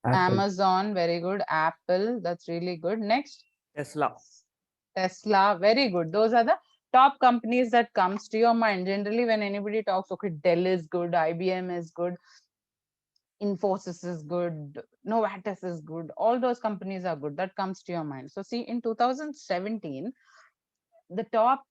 Apple. Amazon, very good. Apple, that's really good. Next, Tesla. Tesla, very good. Those are the top companies that comes to your mind. Generally, when anybody talks, okay, Dell is good, IBM is good, Infosys is good, Novartis is good. All those companies are good. That comes to your mind. So see, in 2017, the top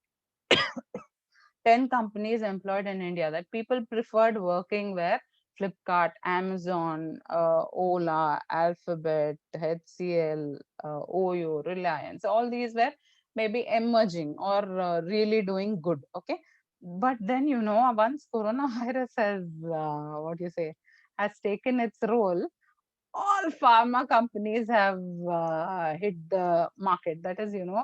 10 companies employed in India that people preferred working were Flipkart, Amazon, Ola, Alphabet, HCL, Oyo, Reliance. All these were maybe emerging or really doing good. Okay. But then, you know, once coronavirus has, what you say, has taken its role, all pharma companies have hit the market. That is, you know,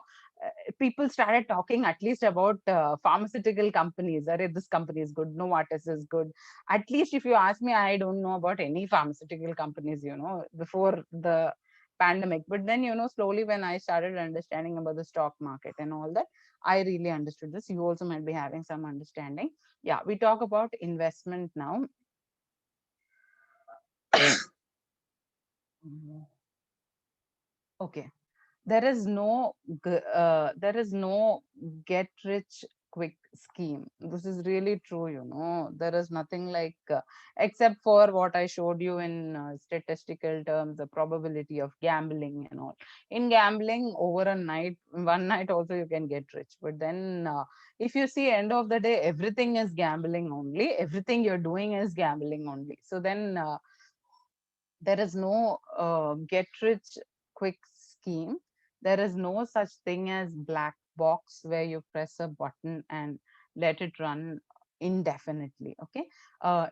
people started talking at least about pharmaceutical companies. This company is good, Novartis is good. At least if you ask me, I don't know about any pharmaceutical companies, you know, before the pandemic. But then, you know, slowly when I started understanding about the stock market and all that, I really understood this. You also might be having some understanding. Yeah, we talk about investment now. Okay, there is no get rich quick scheme. This is really true, you know. There is nothing like except for what I showed you in statistical terms, the probability of gambling and all. In gambling, over a night, one night also you can get rich. But then if you see, end of the day, everything is gambling only. Everything you're doing is gambling only. So then there is no get rich quick scheme. There is no such thing as black box where you press a button and let it run indefinitely. Okay.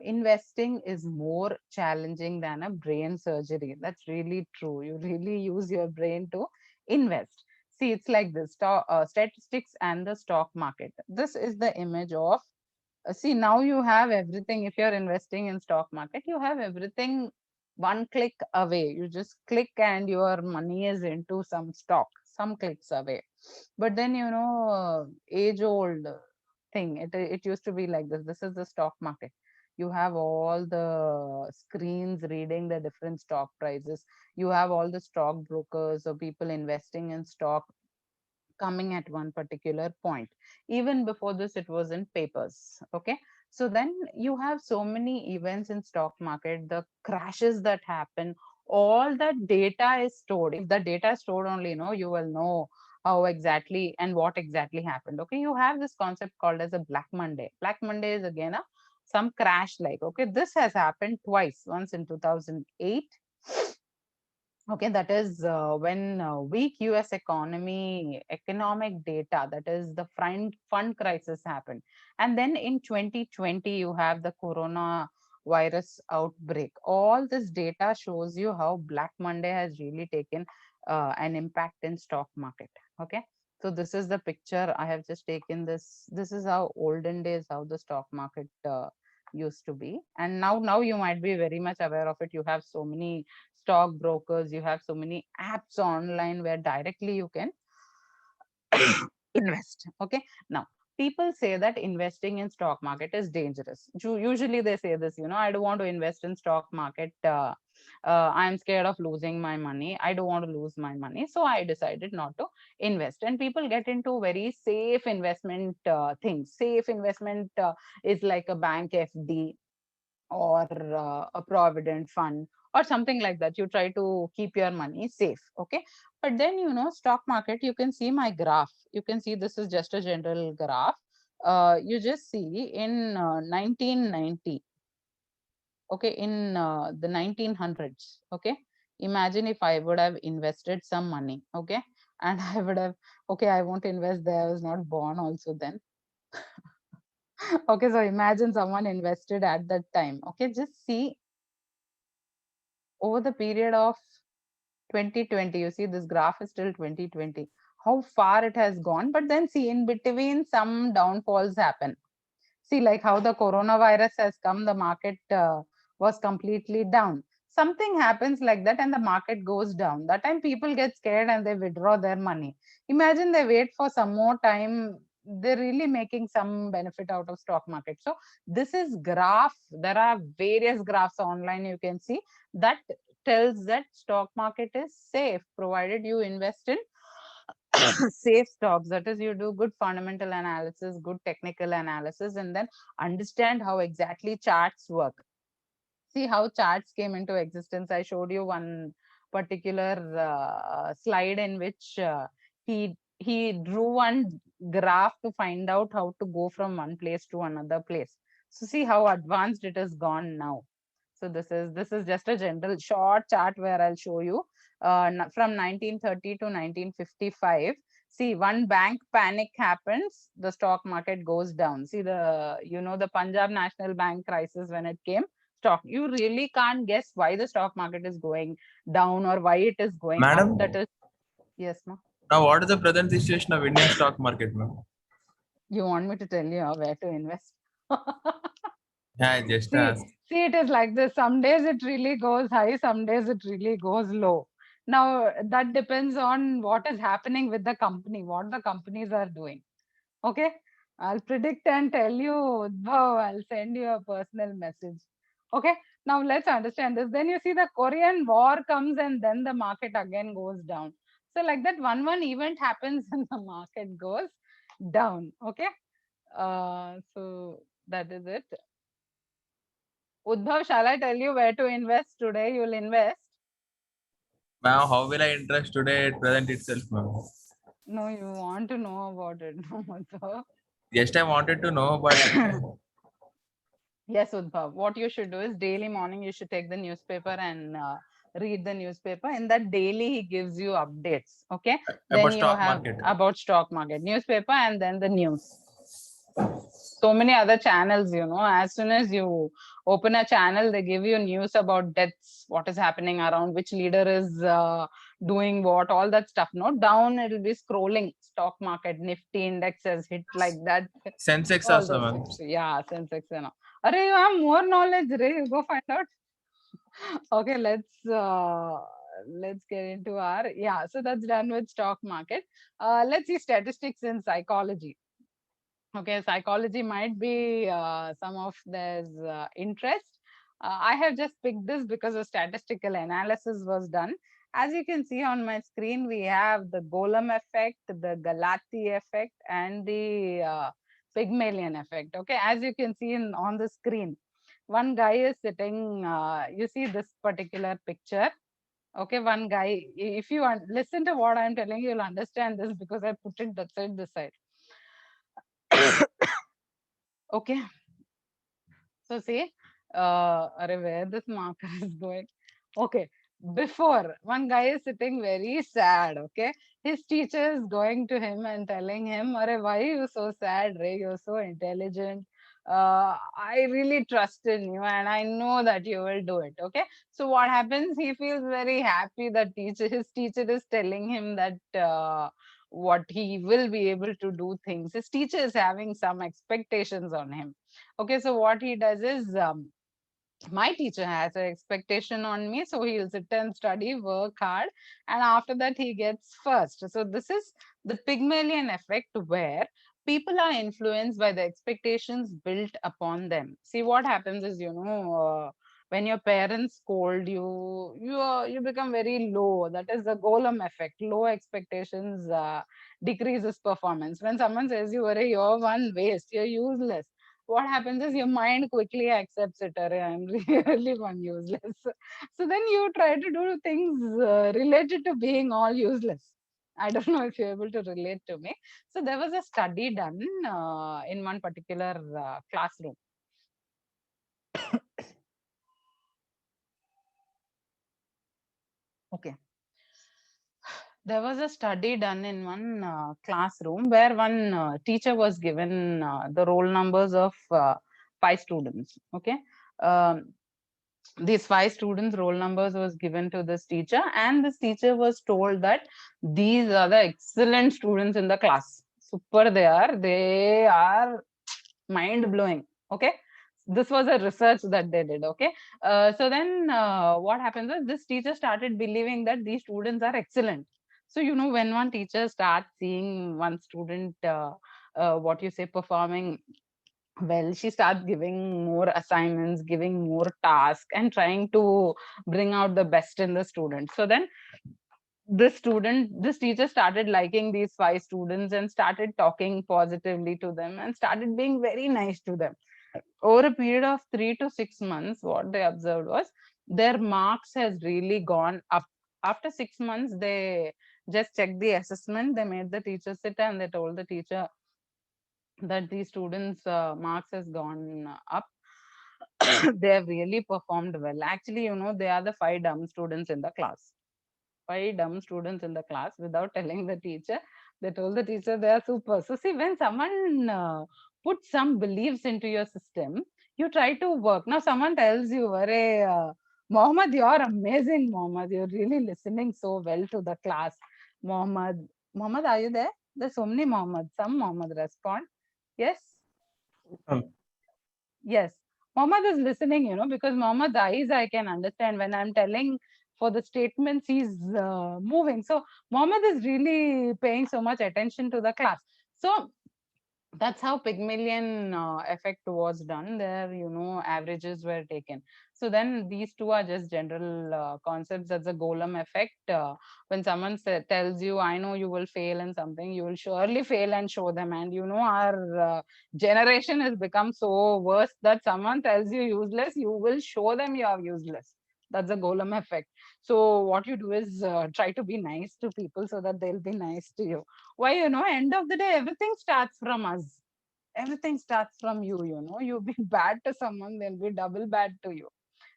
Investing is more challenging than a brain surgery. That's really true. You really use your brain to invest. See, it's like this statistics and the stock market. This is the image of see, now you have everything. If you're investing in stock market, you have everything one click away. You just click and your money is into some stock, some clicks away. But then, you know, age old thing, it used to be like this is the stock market. You have all the screens reading the different stock prices. You have all the stock brokers or people investing in stock coming at one particular point. Even before this, it was in papers. Okay. So then you have so many events in stock market, the crashes that happen, all that data is stored. If the data is stored only, you know, you will know how exactly and what exactly happened. Okay. You have this concept called as a Black Monday. Black Monday is again a some crash like, okay, this has happened twice, once in 2008. Okay, that is when weak US economic data, that is the fund crisis happened. And then in 2020, you have the corona virus outbreak. All this data shows you how Black Monday has really taken an impact in stock market. Okay, so this is the picture I have just taken. This is how olden days, how the stock market used to be. And now you might be very much aware of it. You have so many stock brokers, you have so many apps online where directly you can invest. Okay, now people say that investing in stock market is dangerous. Usually they say this, you know, I don't want to invest in stock market. I'm scared of losing my money. I don't want to lose my money, so I decided not to invest. And people get into very safe investment things. Safe investment is like a bank FD or a provident fund or something like that. You try to keep your money safe. Okay, but then, you know, stock market, you can see my graph. You can see this is just a general graph. You just see in 1990, okay, in the 1900s. Okay, imagine if I would have invested some money. Okay, and I would have, okay, I won't invest there, I was not born also then. Okay, so imagine someone invested at that time. Okay, just see over the period of 2020, you see this graph is still 2020. how far it has gone. But then see, in between some downfalls happen. See, like how the coronavirus has come, the market was completely down. Something happens like that and the market goes down. That time people get scared and they withdraw their money. Imagine they wait for some more time. They're really making some benefit out of stock market. So this is graph. There are various graphs online you can see that tells that stock market is safe provided you invest in safe stocks. That is, you do good fundamental analysis, good technical analysis, and then understand how exactly charts work. See how charts came into existence. I showed you one particular slide in which he drew one graph to find out how to go from one place to another place. So see how advanced it has gone now. So this is just a general short chart where I'll show you from 1930 to 1955. See, one bank panic happens, the stock market goes down. See the Punjab National Bank crisis when it came, stock, you really can't guess why the stock market is going down or why it is going Madam? up. That is, yes, ma'am. Now, what is the present situation of Indian stock market, ma'am? You want me to tell you where to invest? Yeah, I just asked. See, it is like this. Some days it really goes high, some days it really goes low. Now, that depends on what is happening with the company, what the companies are doing. Okay, I'll predict and tell you, Udbhav, I'll send you a personal message. Okay, now let's understand this. Then you see the Korean War comes and then the market again goes down. So like that, one event happens and the market goes down. Okay, so that is it. Udbhav, shall I tell you where to invest today? You'll invest. Ma'am, how will I invest today at present itself, ma'am? No, you want to know about it. No, Udbhav. Just I wanted to know, but Yes, Udbhav. What you should do is daily morning you should take the newspaper and read the newspaper. In that daily he gives you updates. Okay. Then about you stock have market. about stock market, newspaper, and then the news. So many other channels, as soon as you open a channel, they give you news about deaths, what is happening around, which leader is doing what, all that stuff. No, down it will be scrolling. Stock market, Nifty index has hit like that. Sensex All also, those ma'am. things. Yeah, Sensex and all. Arey, you have more knowledge, Ray. You go find out. Okay, let's get into our, yeah, so that's done with stock market. Let's see statistics in psychology. Okay, psychology might be some of their interest. I have just picked this because a statistical analysis was done. As you can see on my screen, we have the Golem effect, the Galati effect, and the Pygmalion effect. Okay, as you can see on the screen, one guy is sitting, you see this particular picture. Okay, one guy, if you listen to what I'm telling you, you'll understand this because I put it that side, this side. Okay. So see, where this marker is going. Okay. Before, one guy is sitting very sad. Okay. His teacher is going to him and telling him, Arre, why are you so sad, Ray? You're so intelligent. I really trust in you and I know that you will do it. Okay. So what happens? He feels very happy that his teacher is telling him that what he will be able to do things. His teacher is having some expectations on him. Okay, so what he does is, my teacher has an expectation on me, so he'll sit and study, work hard, and after that he gets first. So this is the Pygmalion effect, where people are influenced by the expectations built upon them. See, what happens is, when your parents scold you, you become very low. That is the Golem effect. Low expectations decreases performance. When someone says you're one waste, you're useless, what happens is your mind quickly accepts it. I'm really one useless. So then you try to do things related to being all useless. I don't know if you're able to relate to me. So there was a study done in one particular classroom. Okay. There was a study done in one classroom where one teacher was given the roll numbers of 5 students. Okay. these 5 students roll numbers was given to this teacher, and this teacher was told that these are the excellent students in the class. Super they are mind blowing. Okay, this was a research that they did. Okay, so then what happens is this teacher started believing that these students are excellent. So when one teacher starts seeing one student what you say performing well, she starts giving more assignments, giving more tasks, and trying to bring out the best in the student. So then this teacher started liking these 5 students and started talking positively to them and started being very nice to them. Over a period of 3 to 6 months, what they observed was their marks has really gone up. After 6 months, they just checked the assessment. They made the teacher sit and they told the teacher that the students' marks has gone up. They have really performed well. Actually, they are the 5 dumb students in the class. 5 dumb students in the class without telling the teacher. They told the teacher they are super. So see, when someone puts some beliefs into your system, you try to work. Now someone tells you, Mohammed, you're amazing, Mohammed. You're really listening so well to the class. Mohammed, are you there? There's so many Mohammed. Some Mohammed respond. Yes. Yes. Mohammed is listening, because Mohammed's eyes I can understand when I'm telling for the statements he's moving. So Mohammed is really paying so much attention to the class. So that's how Pygmalion effect was done. There, averages were taken. So then these two are just general concepts. That's a golem effect. When someone tells you, I know you will fail in something, you will surely fail and show them. And our generation has become so worse that someone tells you useless, you will show them you are useless. That's a golem effect. So what you do is try to be nice to people so that they'll be nice to you. Why, end of the day, everything starts from us. Everything starts from you. You be bad to someone, they'll be double bad to you.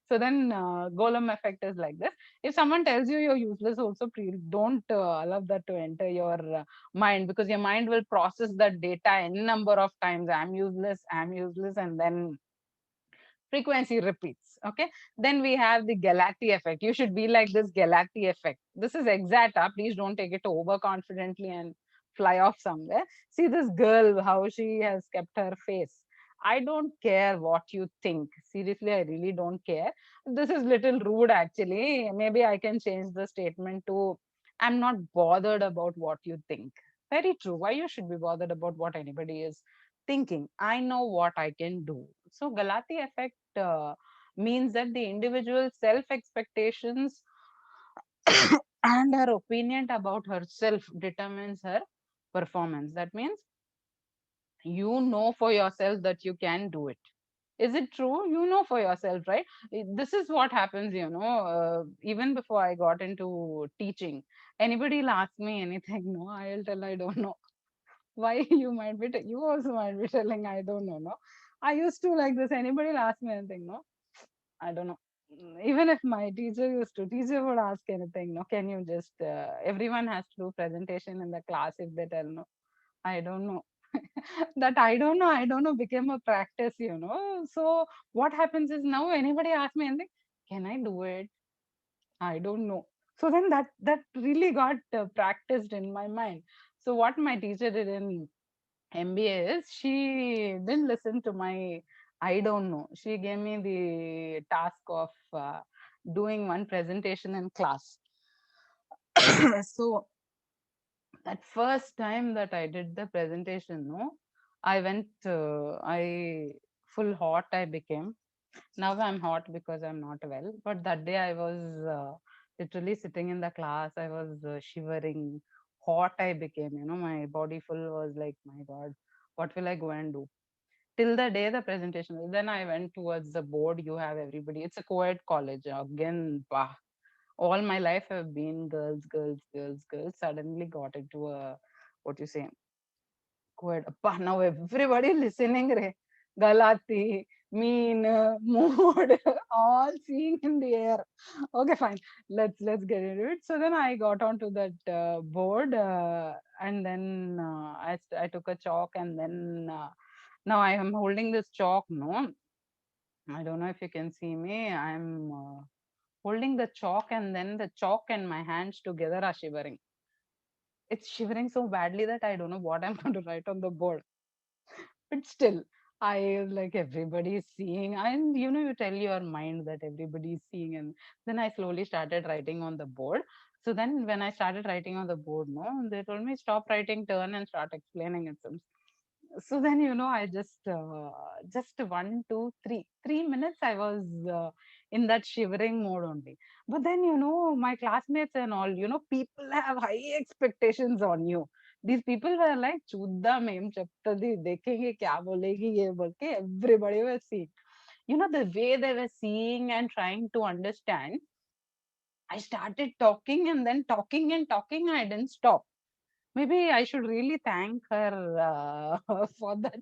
So then golem effect is like this. If someone tells you you're useless, also please don't allow that to enter your mind, because your mind will process that data any number of times. I'm useless, and then frequency repeats. Okay, then we have the Galati effect. You should be like this Galati effect. This is exata. Please don't take it overconfidently and fly off somewhere. See this girl, how she has kept her face. I don't care what you think. Seriously, I really don't care. This is little rude actually. Maybe I can change the statement to I'm not bothered about what you think. Very true. Why you should be bothered about what anybody is thinking? I know what I can do. So Galati effect means that the individual self expectations and her opinion about herself determines her performance. That means you know for yourself that you can do it. Is it true? You know for yourself, right? This is what happens, even before I got into teaching. Anybody will ask me anything, no, I'll tell I don't know. Why you might be, you also might be telling I don't know, no? I used to like this. Anybody will ask me anything, no? I don't know. Even if my teacher would ask anything, no, can you just, everyone has to do presentation in the class. If they tell no, I don't know. That I don't know became a practice, So what happens is now anybody asks me anything, can I do it? I don't know. So then that really got practiced in my mind. So what my teacher did in MBA is she didn't listen to my I don't know. She gave me the task of doing one presentation in class. So that first time that I did the presentation, no, I went, I full hot I became. Now I'm hot because I'm not well. But that day I was literally sitting in the class. I was shivering. Hot I became, my body full was like, my God, what will I go and do? Till the day the presentation was. Then I went towards the board. You have everybody. It's a co-ed college. Again, bah, all my life have been girls, girls, girls, girls. Suddenly got into a, what you say, co-ed. Bah, now everybody listening, re. Galati, mean, mood, all seeing in the air. Okay, fine. Let's get into it. So then I got onto that board, and then I took a chalk, and then now I am holding this chalk, no, I don't know if you can see me. I'm holding the chalk, and then the chalk and my hands together are shivering. It's shivering so badly that I don't know what I'm going to write on the board. But still, I like everybody is seeing, and you tell your mind that everybody is seeing, and then I slowly started writing on the board. So then when I started writing on the board, no, they told me stop writing, turn and start explaining it. So then I just 1 2 3 3 minutes I was in that shivering mode only. But then my classmates and all, people have high expectations on you. These people were like chuda mem chaptadi dekhenge kya bolegi ye bolke, everybody was seeing, the way they were seeing and trying to understand. I started talking and then talking and talking, I didn't stop. Maybe I should really thank her for that,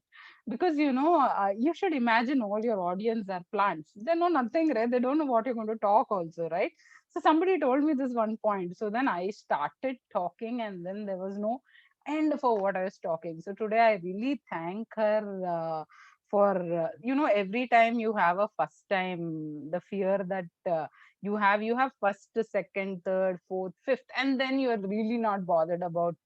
because you should imagine all your audience are plants. They know nothing, right? They don't know what you're going to talk also, right? So somebody told me this one point. So then I started talking, and then there was no end for what I was talking. So today I really thank her for every time you have a first time, the fear that you have first, second, third, fourth, fifth, and then you're really not bothered about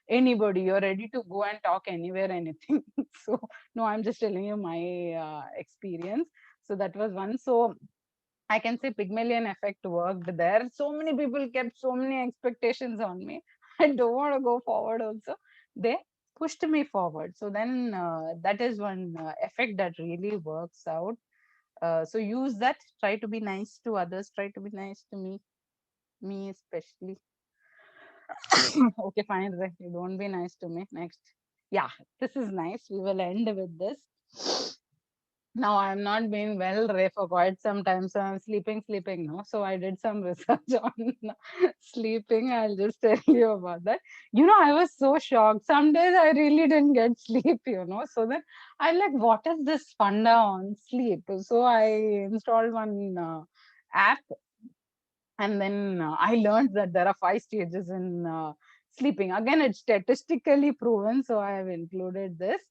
anybody. You're ready to go and talk anywhere, anything. So no, I'm just telling you my experience. So that was one. So I can say Pygmalion effect worked there. So many people kept so many expectations on me. I don't want to go forward also. They pushed me forward. So then that is one effect that really works out. So use that. Try to be nice to others. Try to be nice to me especially. Okay, fine. Right. You don't be nice to me. Next. Yeah, this is nice. We will end with this. Now I'm not being well, Ray, for quite some time, so I'm sleeping, no. So I did some research on sleeping. I'll just tell you about that. I was so shocked. Some days I really didn't get sleep, So then I like, what is this funda on sleep? So I installed one app, and then I learned that there are 5 stages in sleeping. Again, it's statistically proven, so I have included this.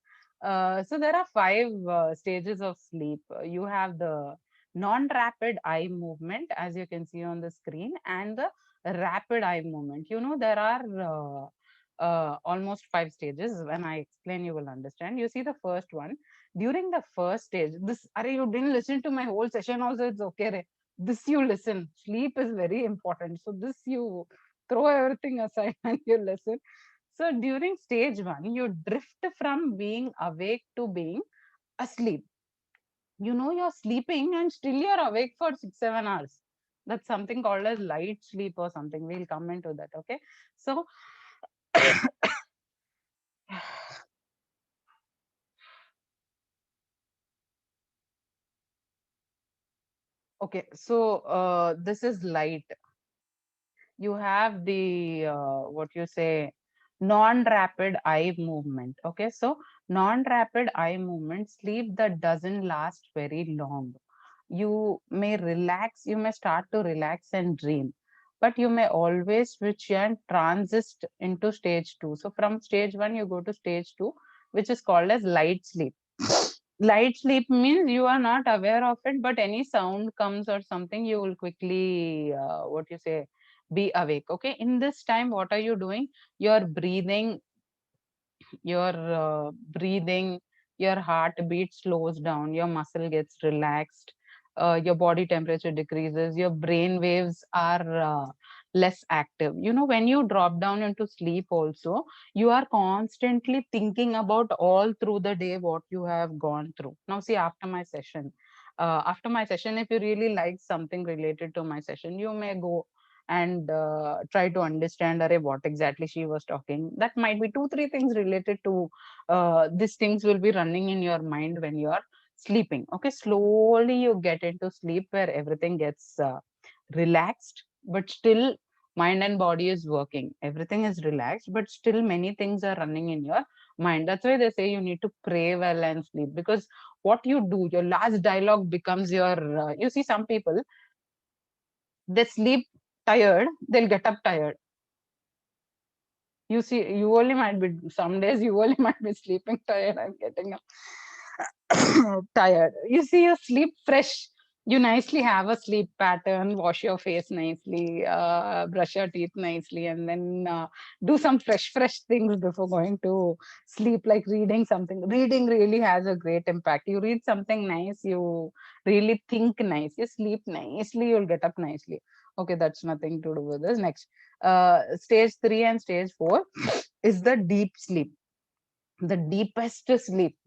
So there are 5 stages of sleep. You have the non-rapid eye movement, as you can see on the screen, and the rapid eye movement. There are almost 5 stages. When I explain, you will understand. You see the first one. During the first stage, you didn't listen to my whole session also, it's okay, Re. This you listen. Sleep is very important. So this you throw everything aside and you listen. So during stage 1, you drift from being awake to being asleep. You're sleeping and still you're awake for 6 7 hours. That's something called as light sleep or something. We'll come into that. Okay. So okay. So this is light. You have the what you say, non-rapid eye movement. Okay, so non-rapid eye movement, sleep that doesn't last very long. You may relax, you may start to relax and dream, but you may always switch and transit into stage 2. So from stage 1 you go to stage 2, which is called as light sleep. Light sleep means you are not aware of it, but any sound comes or something, you will quickly what you say, be awake. Okay, in this time what are you doing? You're breathing, your your heartbeat slows down, your muscle gets relaxed, your body temperature decreases, your brain waves are less active. When you drop down into sleep also, you are constantly thinking about all through the day what you have gone through. Now see, after my session, if you really like something related to my session, you may go and try to understand what exactly she was talking. That might be 2 3 things related to these things will be running in your mind when you are sleeping. Okay, slowly you get into sleep where everything gets relaxed, but still mind and body is working. Everything is relaxed, but still many things are running in your mind. That's why they say you need to pray well and sleep, because what you do, your last dialogue becomes your you see, some people, they sleep tired, they'll get up tired. You see, you only might be, some days you only might be sleeping tired and getting up tired. You see, you sleep fresh. You nicely have a sleep pattern, wash your face nicely, brush your teeth nicely, and then do some fresh things before going to sleep, like reading something. Reading really has a great impact. You read something nice, you really think nice, you sleep nicely, you'll get up nicely. Okay, that's nothing to do with this. Next, stage 3 and stage 4 is the deep sleep, the deepest sleep.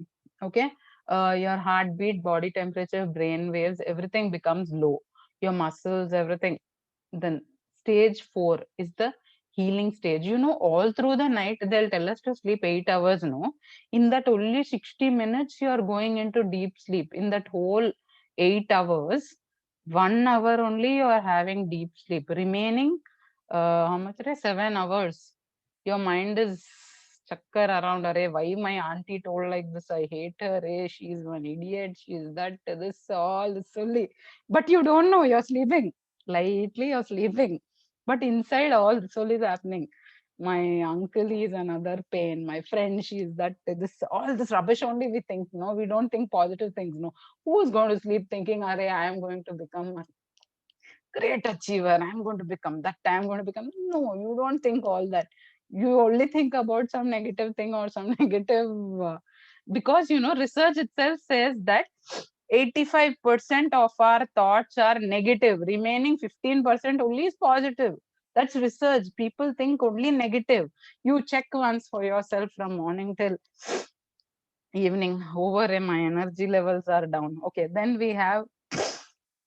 Okay, your heartbeat, body temperature, brain waves, everything becomes low, your muscles, everything. Then stage 4 is the healing stage. You know, all through the night they'll tell us to sleep 8 hours. No, in that only 60 minutes you are going into deep sleep. In that whole 8 hours, 1 hour only you are having deep sleep. Remaining how much it is? 7 hours your mind is chakkar around. Array, why my auntie told like this? I hate her. She's one idiot. She's that, this, all this only. But you don't know, you're sleeping. Lightly you're sleeping. But inside all this only is happening. My uncle is another pain. My friend, she's that, this, all this rubbish only we think. No, we don't think positive things. No. Who's going to sleep thinking, Array, I am going to become a great achiever, I'm going to become that, I'm going to become. No, you don't think all that. You only think about some negative thing or some negative, because you know, research itself says that 85% of our thoughts are negative, remaining 15% only is positive. That's research. People think only negative. You check once for yourself from morning till evening. Over, my energy levels are down. Okay, then we have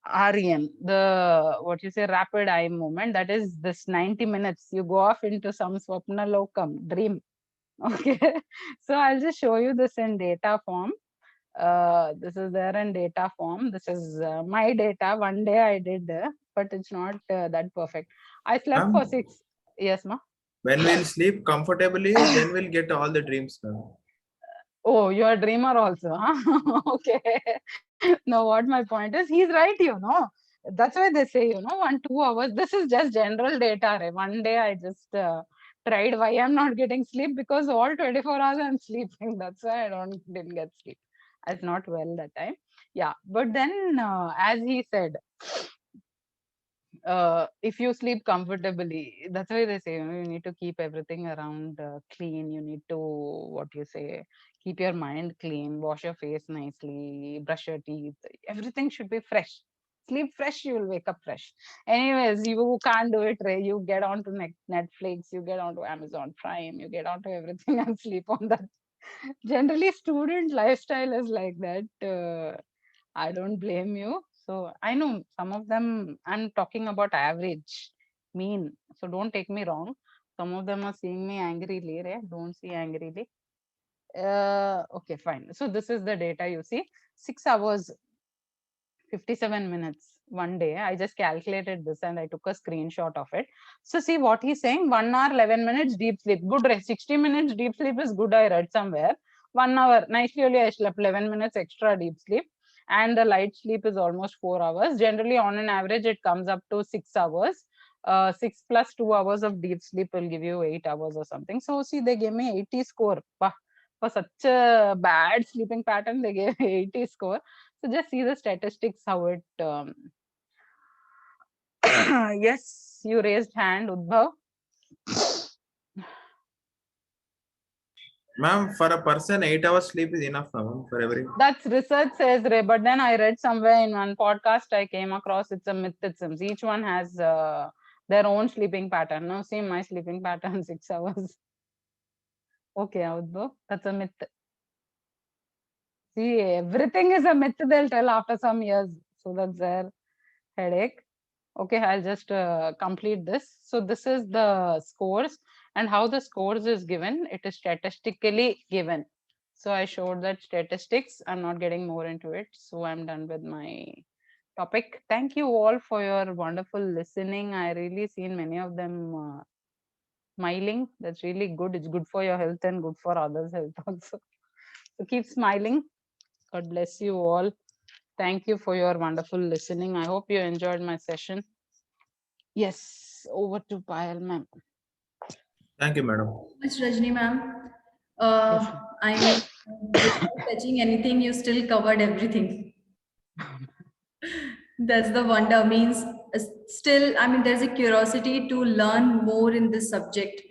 REM, the what you say, rapid eye movement. That is this 90 minutes. You go off into some swapna lokam, dream. Okay, so I'll just show you this in data form. This is there in data form. This is my data. One day I did, but it's not that perfect. I slept for 6. Yes, ma. When we'll sleep comfortably, then we'll get all the dreams now. Oh, you're a dreamer also, huh? Okay. No, what my point is, he's right, you know. That's why they say, you know, 1-2 hours. This is just general data. Right? One day I just tried why I'm not getting sleep, because all 24 hours I'm sleeping. That's why I didn't get sleep. I was not well that time. Yeah, but then as he said, if you sleep comfortably, that's why they say, you know, you need to keep everything around clean. You need to, what you say, keep your mind clean, wash your face nicely, brush your teeth. Everything should be fresh. Sleep fresh, you will wake up fresh. Anyways, you can't do it, Ray. You get onto Netflix, you get onto Amazon Prime, you get onto everything and sleep on that. Generally, student lifestyle is like that. I don't blame you. So I know some of them, I'm talking about average, mean. So don't take me wrong. Some of them are seeing me angrily, right? Don't see angrily. Okay, fine. So this is the data you see. 6 hours, 57 minutes one day. I just calculated this and I took a screenshot of it. So see what he's saying, 1 hour, 11 minutes deep sleep. Good rest. 60 minutes deep sleep is good, I read somewhere. 1 hour, nicely only I slept 11 minutes extra deep sleep. And the light sleep is almost 4 hours. Generally, on an average, it comes up to 6 hours. 6 plus 2 hours of deep sleep will give you 8 hours or something. So see, they gave me 80 score. For such a bad sleeping pattern, they gave 80 score. So just see the statistics, how it. Yes, you raised hand, Udbhav. Ma'am, for a person, 8 hours sleep is enough, ma'am, for every. That's research says, Ray. But then I read somewhere in one podcast I came across, it's a myth. It seems each one has their own sleeping pattern. Now, see my sleeping pattern 6 hours. Okay, Udbhav, that's a myth. See, everything is a myth, they'll tell after some years. So that's their headache. Okay, I'll just complete this. So this is the scores, and how the scores is given. It is statistically given. So I showed that statistics. I'm not getting more into it. So I'm done with my topic. Thank you all for your wonderful listening. I really seen many of them smiling. That's really good. It's good for your health and good for others' health also. So keep smiling. God bless you all. Thank you for your wonderful listening. I hope you enjoyed my session. Yes, over to Payal ma'am. Thank you, madam. Much, Rajni ma'am. Yes, I'm Without touching anything, you still covered everything. That's the wonder. Means still, I mean, there's a curiosity to learn more in this subject.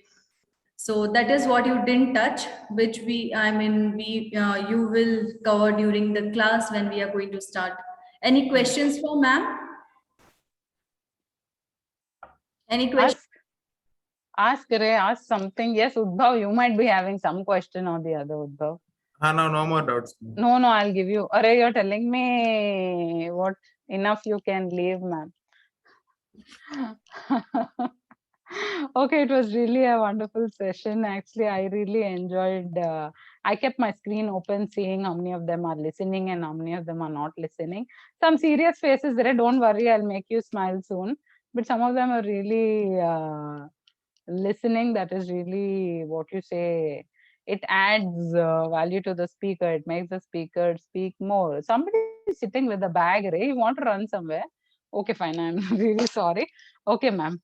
So that is what you didn't touch, which you will cover during the class when we are going to start. Any questions for ma'am? Any questions? Ask something. Yes, Udbhav, you might be having some question or the other, Udbhav. No more doubts. No, I'll give you. Array, you're telling me what enough you can leave, ma'am. Okay, it was really a wonderful session. Actually, I really enjoyed. I kept my screen open, seeing how many of them are listening and how many of them are not listening. Some serious faces there. Don't worry, I'll make you smile soon. But some of them are really listening. That is really what you say. It adds value to the speaker. It makes the speaker speak more. Somebody is sitting with a bag, Ray. You want to run somewhere? Okay, fine. I'm really sorry. Okay, ma'am.